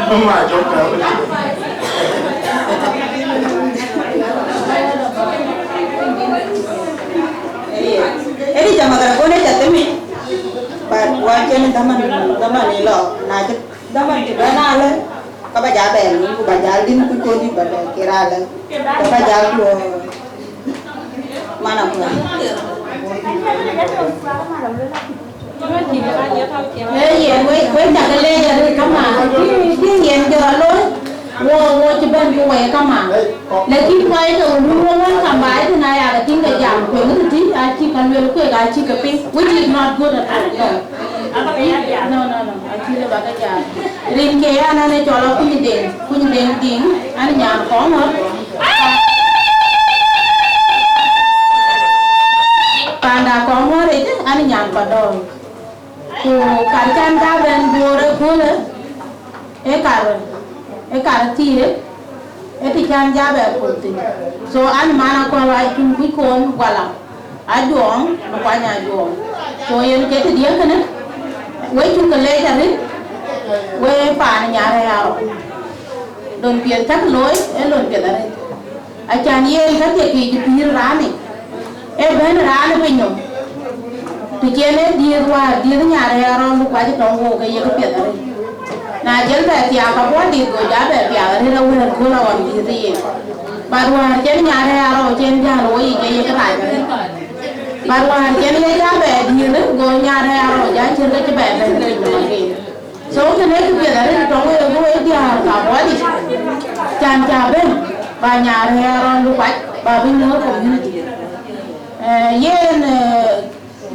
không mà chỗ nào ini jangan kalau kau ni jatuh ni wajan daman ni lo na daman juga na le kaba jabe ni ku bajal din ku ko di bada kira le kaba jal ku mana ku we ta le ya le kama ki yen jo lo wo ci ben ku we kama le ki kai to lu wo kama ai na ya tin ga jam ku ni ti a chi kan le ku ga chi ka pin which is not good at all. No. Actually, bagaja. Rin ke ana ne chola kunyi deng ting. Ana nyam kong ho. Panda kong ho re ana nyam padong. Ku karcan ka ben bore kule. E kar ti e ti kan jabe puti. So ana mana ko wa kun ku kon wala. Ajakguong ko nya Ajakguong. So yen ke ti dia kana. Với chung cái lễ này, với bà nhà này nào, đồn tiền chắc lối, em đồn tiền này, anh chàng yên các tiệc kỳ chụp hình ra này, em bên ra nó bình nhung, thì trên đấy đi qua nhà này rồi lúc qua chỉ trồng hồ cái gì cái tiền này, na trên về thì các bố đi rồi giá về thì ở đây đâu có cô nào làm gì, bà qua trên nhà này rồi trên nhà lối gì cái gì cái này. Baruan kene ya be dire go nyare ro ja chirga che be be ni so kene ku be dare to go e dia ka wadi chan cha be ba nyare ro lu pa ba bin no community yen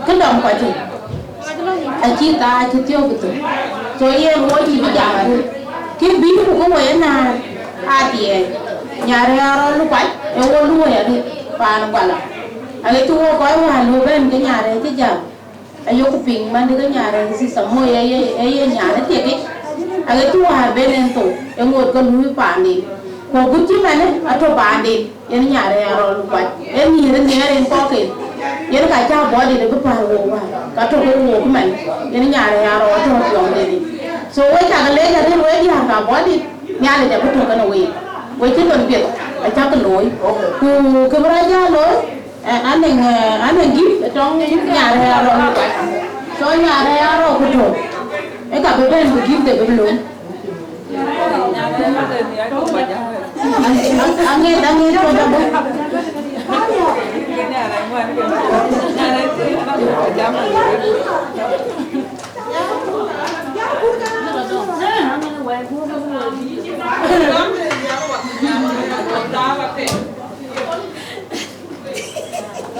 cái đồng quả chứ ai chi ta chi tiêu cái gì so yen wo chi bi ja cái bi ku ko we na a die nyare ro lu pa e wo lu ya di pa no bala ai tu coi hoa luôn bên cái nhà đấy chứ giờ ai vô cái phim mà đi cái nhà đấy thì sống môi ấy nhà đấy thiệt ấy ai tu hoa bên em tụ em ngồi con núi phản đi ko gutti mane ato bandi yen nyaare yaro lu kwaj en ni ren nyaare en poke yen ka cha body de pa wo wa ka to ko wo man yen nyaare yaro to yo de so we ka le ga ren we ya ka body nyaare de to kana we ti don pet a cha ka loy ku bra ja loy anh gip trong nyaare yaro lu kwaj so nyaare yaro ko to e ka be ben gip de be lo angin coba bu.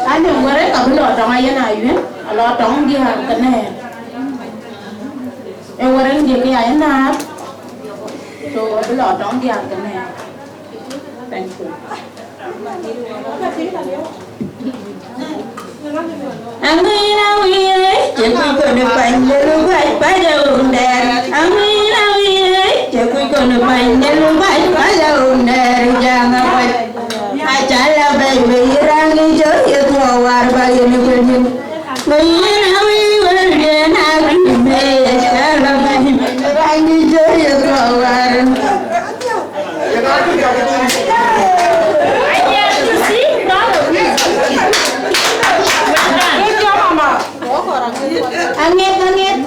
Ada mereka belum orang ayah nayu, kalau orang dia kena. Orang dia kaya ayah nak. So belum orang dia kena. Thank you. Angina wiye, cekui kono panjelu bai pada undar. Angina wiye, cekui kono panjelu bai pada undar. Jangan buat acala bai berangi joyo tuawar bai ni kunjung. Angina wiye werdena kibe, acala bai berangi joyo tuawar. Angin.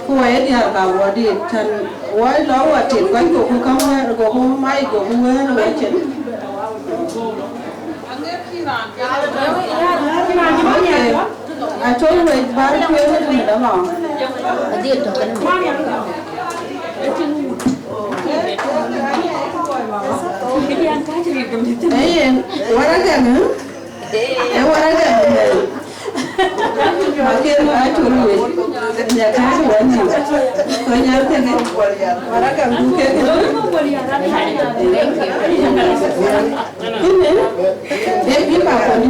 Kuwait ya ka wadi tan wai lo wa tin kan ko ku kam wa ko ku mai ko ku wa wa tin a choi we bar ku wa ni da ma a di to kan Makin macam ni, ya kan wani, banyak kan, orang kan bukan. Ini, dia apa ni?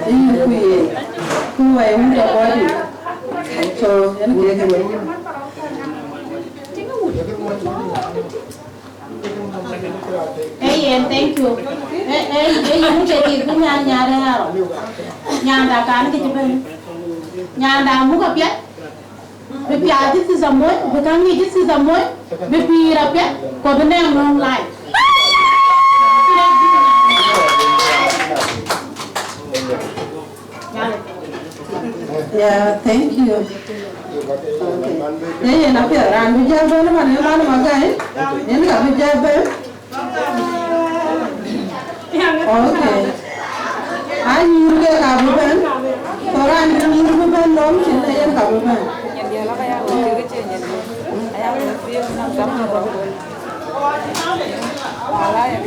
Ini kuih yang dah body, so yang dia kuih. Thank you. Yang jadi punya nyara, nyara kan kita pun, nyara muka piat, bepi aja sih semua, bukan ni sih semua, bepi rapiat, kau benar orang lain. Yeah, thank you. Okay. Nak peran bijak mana magai? Ini tak bijak ber. Okay. Ayu juga kamu kan? Orang ini bukan dom, cina yang kamu kan? Yang dia lah kayak orang kecil ni. Ayah lebih nak sama orang. Malah yang.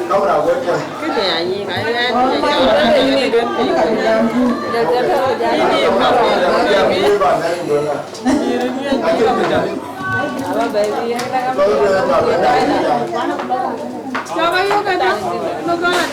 Kau dah buat kan? Kerja ni kayak ini kan? Coba yuk kata, lu kan?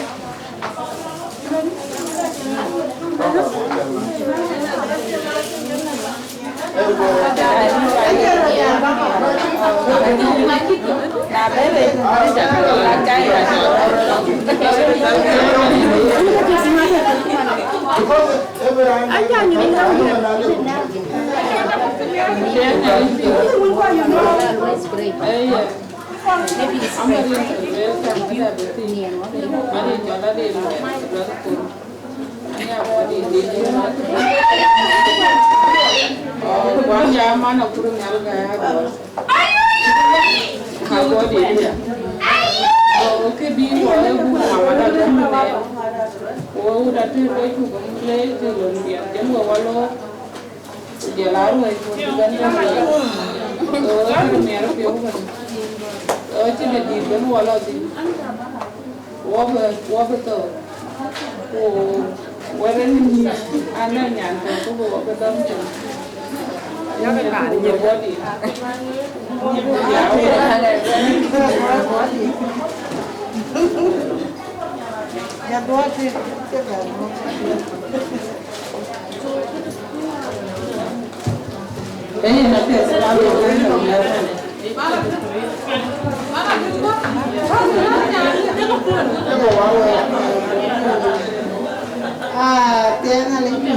Tiếng là lấy gì?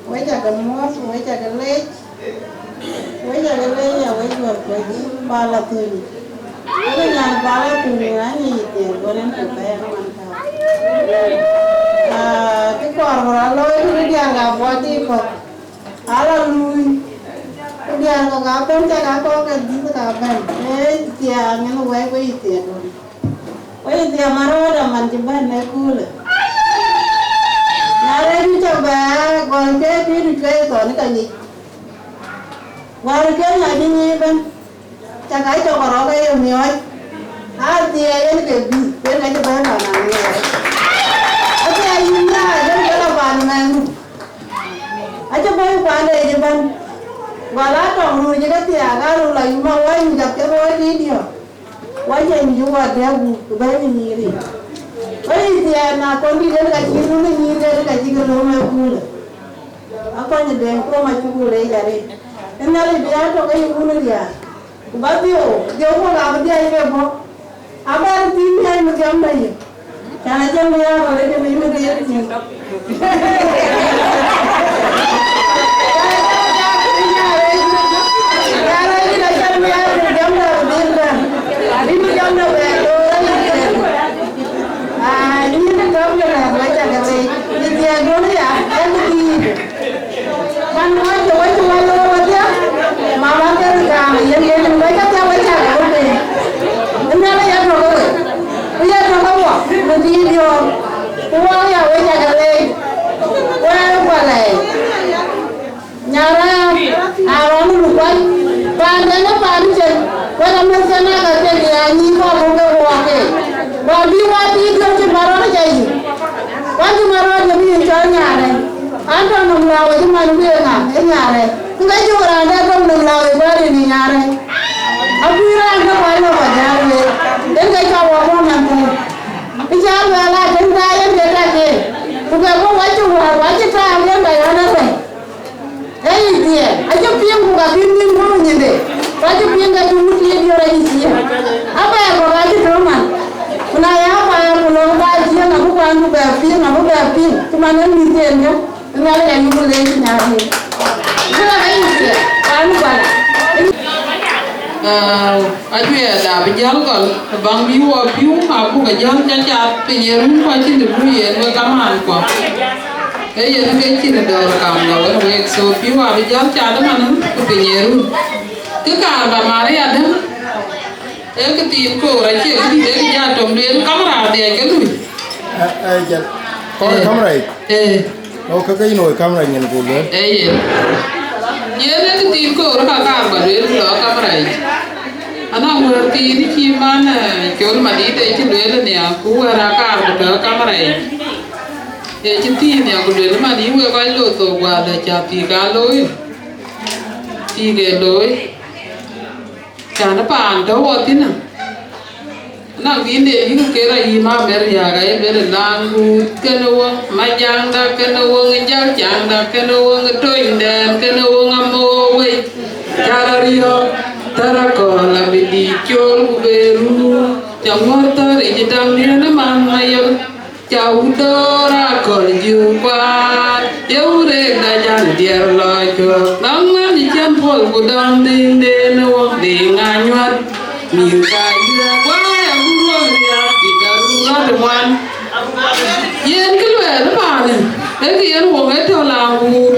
Với chả cái mót, với chả cái lết, với chả cái lết là với chuột, với ba là thuyền. Cái nhà ba là thuyền là gì tiền có nên phải bé không ăn thao. Cái quả mà lôi cái nhà là bỏ đi vào, là lui. Cái nhà có cả bên chả cả có cái gì cả bên, cái nhà nó quay quay tiền rồi. Quay tiền mà rồi là mình chỉ bên này cool. Nãy đi cho bà còn cái đi chơi còn cái gì, ngoài cái nhà đi như bên, chắc cái cho bà nó cái nhiều ấy, thì cái gì, cái này cho bà nó làm gì, cái gì mà cái là bà mình, cho bà này cho bên, và lá trồng rồi cái cái rồi lại mà quay mình gặp cái rồi đi đi, quay về mình chụp vào đeo cái bé mình đi. Vậy thì na con đi đến cái gì nó nhìn đến cái gì cái lối mà cool. Akoy ni Deng ko mà cool đấy ra đi. Em nói đi ăn cho cái cool đi à. Bắt điều ko làm đi ai cái bộ. Abar tin ai mà jam đây. Chana jam đi à rồi cái mình đi ăn gì. Bang biwa piu aku kajan cacat penyerum pasti dibuat berkaman kok. Jadi kita dor kam lawan wek so piu abi jam cacat mana penyerum. Kekal bamari ada. Ketim ko raja kita jatuh dia kamera dia ke tu. Jat. Kau kamera? Oh kakak ini kamera yang aku buat. Jadi ketim ko rakam baru dia kamera. Ana ngerti ini gimana? Kalau mandi itu dulu ni aku rakam ke kamera. Jadi ni aku dulu mandi aku kalau tu gua ada jati galoi, tiga loi. Jangan pandau waktu na. Nak gini ini kira ima beriaga berenanggu kenuang majang dah kenuang jang dah kenuang toin dan kenuang amoy cara rio. Tarakola bidi kyol beru jamortar ijidang dia nama mayor jauh dora kol jumpa jauh dajan dia lojok nangan di campur gudang ding den wong ding anyuat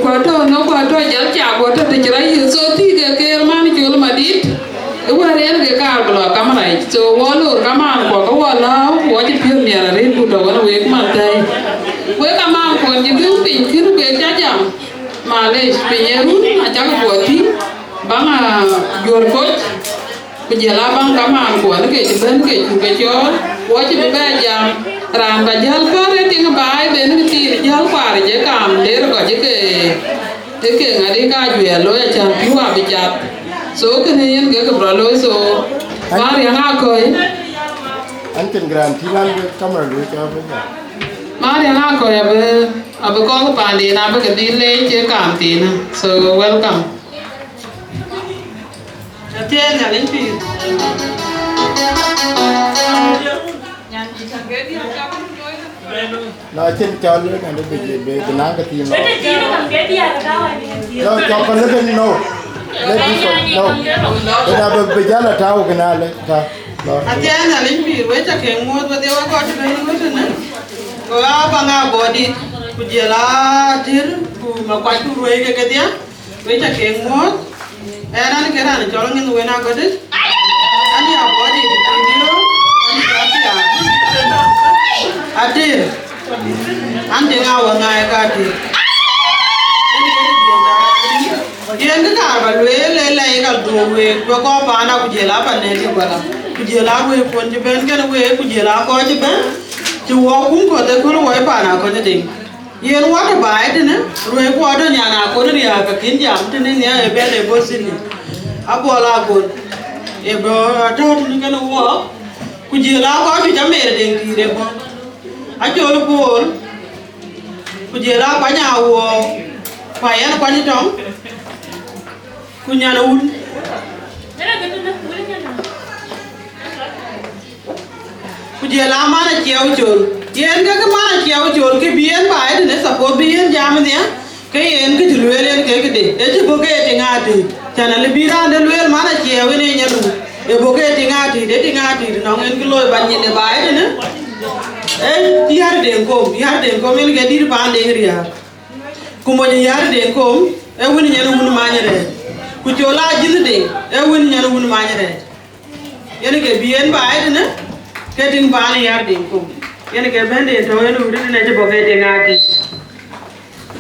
kwato no kwato jal cha kwato te chira yu so ti ke man chul madit ware en ke kar blo kamrai so wolo kaman ko wala wo ti pio mera re ku do wana we man tai we kaman ko ji du pin kiru ke cha jam male pinyeru acha ko ti banga jor ko kujela bang kaman ko ne ke ben ke chu ke cho wo ti be jam ran ba jal kare ting bai ben ti jal kwar je kam der ko je ke ngadi ka jwe lo ya chan piwa bi jat so ke ne yen ke bro lo so mar yang Akoy anten gran tilan ke kamera lu ka ba mar yang Akoy abe ko pa ndi na be ke di le je kam ti na so welcome Atien ya len pi. na chen cha lu na de be na ka ti no no cha pa le no le bi so no da be jala ta o gna le ta Atien ya len pi we cha ke mo ba de wa ko ti be mo na. Ko ba nga body ku jela dir ku ma kwa ku ro ke dia. We cha ke mo ana ni ke ran cha lo ngin we na ko dit. Ani a body ti dio ani ka ti a. Adir ande nga wa nga ka ti. Ani ke di da. Yen ka ba le le ka do we ko ba na ku jela ba ne ti ba la. Ku jela we ko ji ben ke we ku jela ko ji ben. Ti wo kun ko de ko wo ba na ko de ding. Yen wa ta ba de ne ro ko do nya na ko de ya ka kin jam te ne ne e be le bo sin ni. Abola ko e bo ta ni ka no wo ku jela ko ti ja me de ti de bo. A chol pol ku jela kwa nya wo kwa yan kwa ni tong ku nya na un ku jela ma na cheo chol yen ka ma na cheo chol ke bien ba ai ne support bien jam ne ke yen ke lwel yen ke de e ti bo ke ti ngati chana le bira de lwel ma na cheo ne nya lu e bo ke ti ngati no ngen ki loy ban ni de ba ai ne yar den kom en ga dir pa de riya kumo ni yar den kom e woni nyana woni ma nyare ku jola jin de e woni nyana woni ma nyare yen ke bien ba ai ne ke tin ba ni yar den kom yen ke ben de to en wuri ne je bo ke de ngati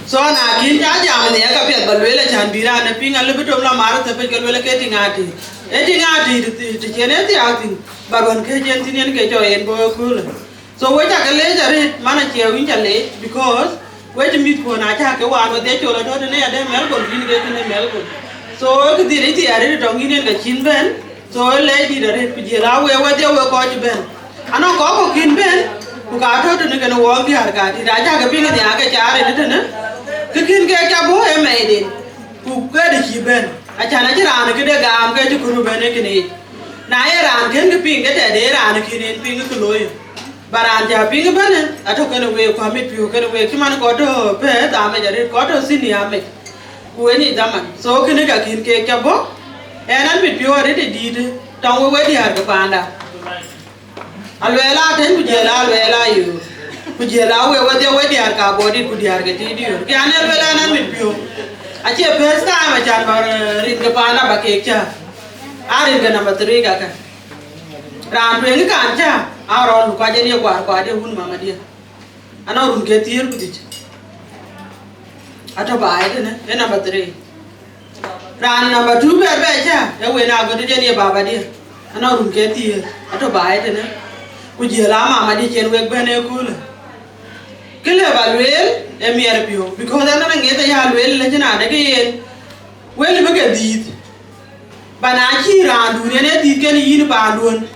so na kin ja ja me ne ka pet ba le chan bira ne pinga le bitom la mar te pe ke le ke tin ngati e tin ngati ti chene ti ati ba gon ke jen tin yen ke jo en bo ku le. So we take a later mana chair in Chale because where to meet for an attack one with their children and they Melbourne, in Melbourne. So the lady added on in the chin ben, so a lady that had Pujela where they were called Ben. And a cock in Ben, who got her to make a walk the Argati, Rajaka being the Agachar and dinner. The king get a boy made it, who got a she Ben. A Chanajan, a good gam, get to Kuruban. Naya can the pink at a day and a kin in pink to Baranja ping ban I took away commit you can away Kiman got to pay damage at got to senior make who any daman so can I can cake a book and I'm with you already did down away the Argapanda. Alwela ten Pujela Vela you Pujela where they were the Arca body could the Argati can I with you. I cheer first time I jam in the Pana Bakecha. I didn't number 3 gaka. Ran peng kanja aron kwa je ni kwa de hun mama dia ana run ke tier kudich ata ba de ne number 3 ran number 2 be ja e we na go de ni baba dia ana run ke tier ata ba de ne ku je la mama dia chen we be ne ku le kele ba lwel e mier pio because ana ngeta ya lwel le jina de ke yen we le be ke dit bana chi ran du ne dit ke ni yin ba duon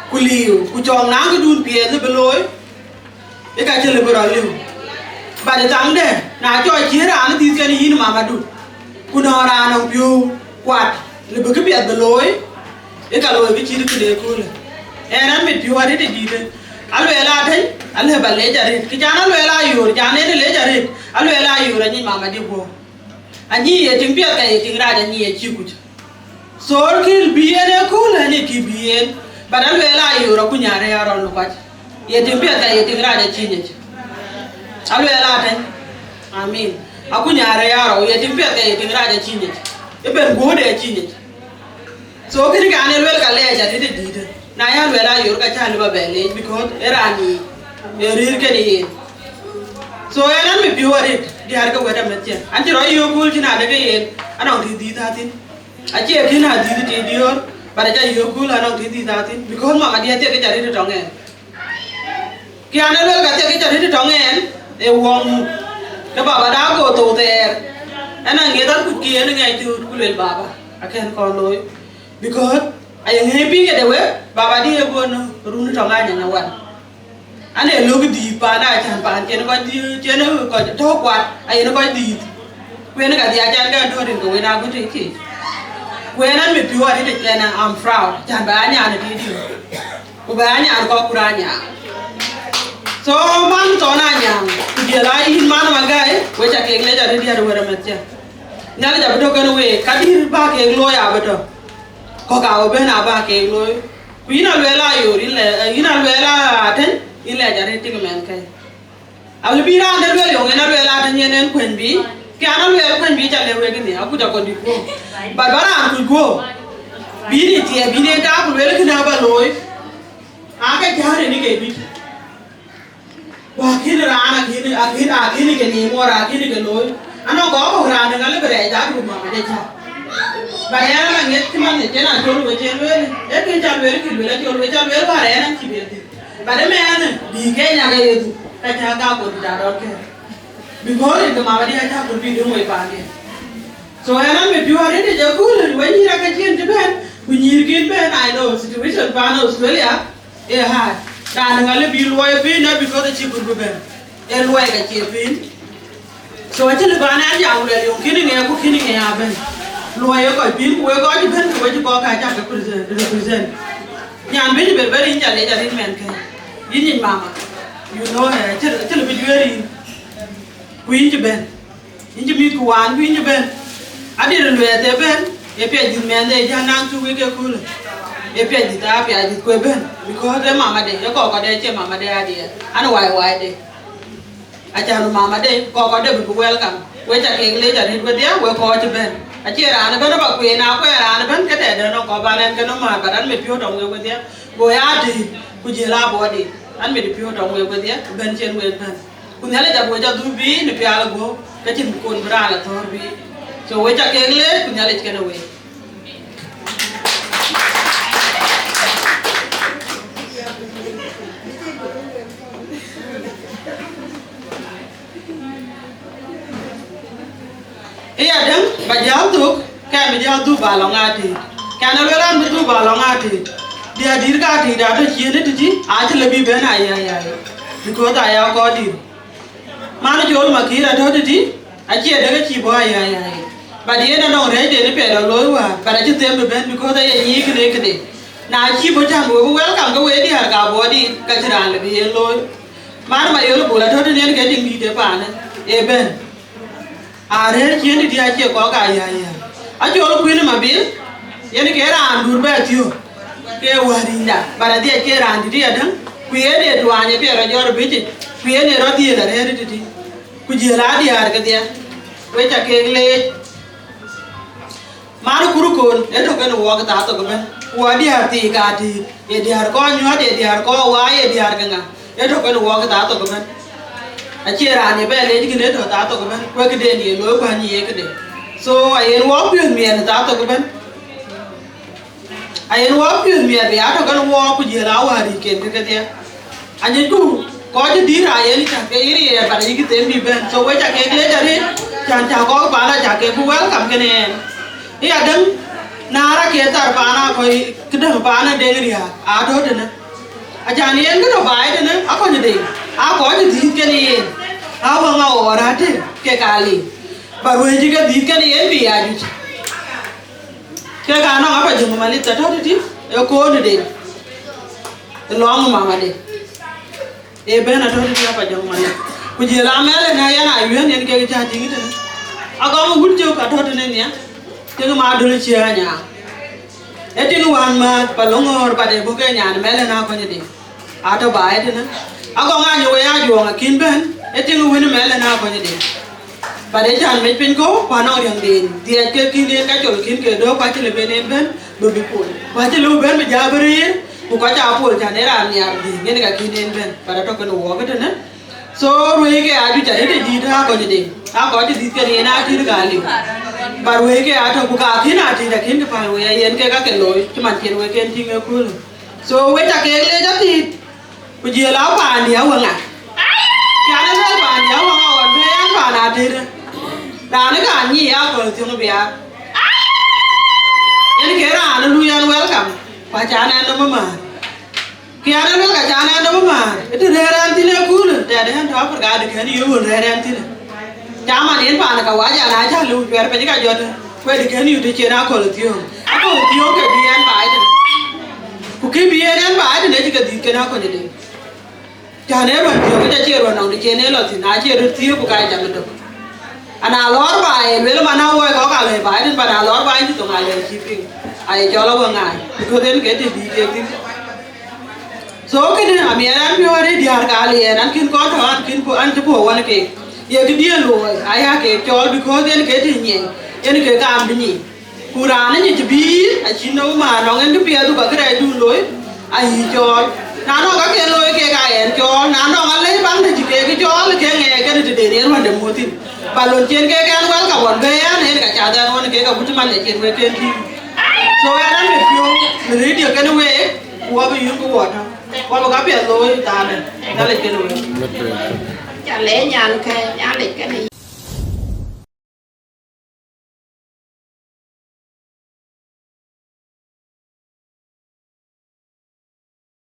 Kuliu, Kujong Nanga dun Pierre the Beloy. They got a liberal live. By the time there, now Joy Kira and these getting in Mamadu. Kunara of you, what? The book be at Beloy. They got over which you could cool. And I'm with you, I did it. I'll have a ledger. Kijana will allow you, Janet ledger. I'll allow you, and Mamma Dibo. And ye eating beer, eating right and ye chute. So kill be a cool and it keep be. But I will allow you, Rakunya, around Lukuach. Yet in Peta, yet in Raja Chinich. I will allow them. I mean, aku nyare yaro ye tin pet ye tin raja chinye e ben gode chinye so kini ka ne wel ka le ja ti di na ya wela yor ka chali ba bele because erani e rir ke ni so eran mi biwari di har ka weda metje anti ro yo kul tina de ke yen ana di ta tin aje kina di ti dior bara ja yo kul ana di ta tin because mama dia te ke jari de tongen ki ana wel ka te ke jari de tongen e wong ke baba da go to ter ana ngedan ku ki ene ngai tu kulel baba aken ko loy because ay ngepi ke dewe baba di go no runu tonga nya wan ane logi di pa na chan pa ken ko di chen ko to kwat ay no ko di kwen ka dia chan ka do rin ko we na go ti ki kwen an mi piwa di de na am proud chan ba nya na di di ko ba nya ko kuranya so man to na nya di la in man ma gai we cha ke le ja di ya do wera metya nya ja beto kan we ka di ba ke lo ya beto ko ka o be na ba ke lo ina lela yo ina lela aten ila ja re ti men kai al bi ra de lo yo ina lela tan yenen kwen bi ke ana lo kwen bi ja le we ni aku ja ko di ko barbara an ku go bi ni ti bi ne ta ku le ki na ba lo aka ja re ni ke bi wa kin ra ana kin ke ni mo ra kin ke lo ana go ko ra de ngale bere ja ku ma de ja ba ya na nget ki man ne na to we je we e ke ja we ki we la to we ja we ba re na ki be ba de me ana bi ke nya ga yetu ka ja ga ko da do ke bi go re de ma ba dia ja ko bi de mo pa ke so ana me bi wa re de ja ku le we ni ra ka jen de ben ku ni kin ben I know situation pa na Australia e ha da na ngale bi lo e bi na bi ko de chi ku ben e lo e ka chi bin so a chi le ba na ja le yo kini nge ku kini nge ya ben lo e ko bin ku e ko ji ben ku ji ko ka ja ka present nyan bi be be rin ja le ja rin men ke yin mama you know chi le bi yeri ku yin ji ben yin ji mi ku wan ku yin ji ben adi le te ben e pe ji men de ja nang tu we ke ku e pe ji ta pe ji ku ben because de mama de ko de che mama de adi an wai de acha mama de ko de bi welcome we cha ke le ja rin we dia we ko ji ben achi ra na ben ba ku na ku ra na ben ke te de no ko ba nen ke no ma ba dan me pio dong we dia go ya di ku je la bo di an me di pio dong we dia ben chen we ben ku ne le ja bo ja du bi ni pia la go ke chin ko bra la tor bi so we cha ke le ku ne le ke no we iya deng ba jauh tu kan ba jauh tu balong ati kan leran tu balong ati dia dir ka ati dah tu cie tu ji aja lebih benar ya diko ta ya ko dir mana jual makira tu ji aja ada ke cie boy ya ba dia na dong re de ni pe lo lo wa ba da ji tem ben diko ta ya ni kene na cie bo jam wo welcome ka we di har ka bo di ka jiran lebih lo mana ma yo bola tu ni ke ding di de pa na e ben are chen di dia che ko ga ya a jo lo kwini mabil yen ke ran dur ba tio ke warinda bara dia ke ran di dia dan ku ye de to anye pe ro jor bi ti ku ye ne ro di la re di ku je la di har ke dia we cha ke le maru kuru kon e to ke no wa ta to ben wa di har ti ka ti ye di har ko nyo de di har ko wa ye di har ga e to ke no wa ta to ben achi ra ne be le ji ne to ta to ben ko ke de ni lo kwa ni ye ke de so ayen wo pyen mi en ta to ben ayen wo pyen mi be ato kan wo ku je la wa ri ke ke de anye ku ko ji di ra ye ni ta ke iri ye ba ni ki tem bi ben so we cha ke le ja ri chan cha ko ba la cha ke ku welcome ke ne ya dan na ra ke tar pa na ko ke de pa na de ri ha a do de na a cha ni en ke do ba de na a ko ni de a ko ji di ke ni a wa ma ora te ke kali baru aja kan di kan ini bi aja, kayak anak apa jemu malit tahu tu dia, ko ni deh, long mama deh, benar tahu dia apa jemu malit, kuji ramai le na ya na ayuan yang kayak jadi gitu, agak mau gurau kata tu ni ya, jangan madul cianya, itu wan mat palongor pada bukan nyan mele na apa ni deh, atau baik tu na, agak nganyu ya jual ngakin ben, itu wan mele na apa ni deh. và để chọn mấy bên cố và nó đường đền thì cái kia nên cái chỗ kiến kia đó qua chỉ là bên em bên bự bị buồn qua chỉ lưu bên bây giờ bự đi cũng có chào buồn chả để làm nhà gì nên cái kia nên bên và đã cho cái đồ cái đó so rồi cái aju chả để đi ra có gì có gì cái này na thì cái gì và rồi cái aju cũng cả khi nào thì là kiến cái phải rồi yên cái lối chứ mà chuyện rồi cái thì nghe cool so với chả cái lấy rất thì bây giờ lão bà nhiều hơn à chả nó rất bà nhiều hơn còn thế anh bà nào thì đã nó cả nhỉ à còn tiếng nó bịa nên cái là nó lui ăn welcome và chả nên nó mà kia nó biết cả chả nên nó mà cái thứ này thì nó cool để anh tháo phải cả được cái này yêu rồi anh thì chả mà đến bà là cả quá chả là chả lui về phải cái gì quay được cái này thì chuyện nào còn là tiếng cái đi ăn bài thì cái bia ăn bài thì lấy cái nào còn gì chả nếu mà tiếng cái chuyện rồi nào thì chuyện này là thì nói chuyện được thiếu của cái chẳng được anh nào lót bài nếu mà nào có cả lời bài nên bà nào lót bài thì tụi ngài lời shipping ai cho nó bằng ngài cứ đến cái thì đi cái số cái này mình ăn nhiều đấy đi ăn cả liền ăn kinh con thôi ăn chụp hồ ăn cái giờ cái điên rồi ai ha cái cho bị khó đến cái thì nhỉ đến cái cam đi nhỉ Quran ấy chỉ biết ai chỉ nói mà nó nghe cái bia tụi cái này đun lối ai cho nó có cái lối cái cho nó lấy băng thì chỉ cái cho là cái nghe cái này để đến hoàn điểm mua tiền và lần trên cái ăn quán cả bọn vé này cả trả tiền luôn cái cả bút man để tiền về tiền thì rồi anh ăn được phiếu lấy được cái nó về qua bây giờ có quạt không qua một cái biển lối ta này nó lấy cái lối chả lẽ nhà cái nhà lấy cái này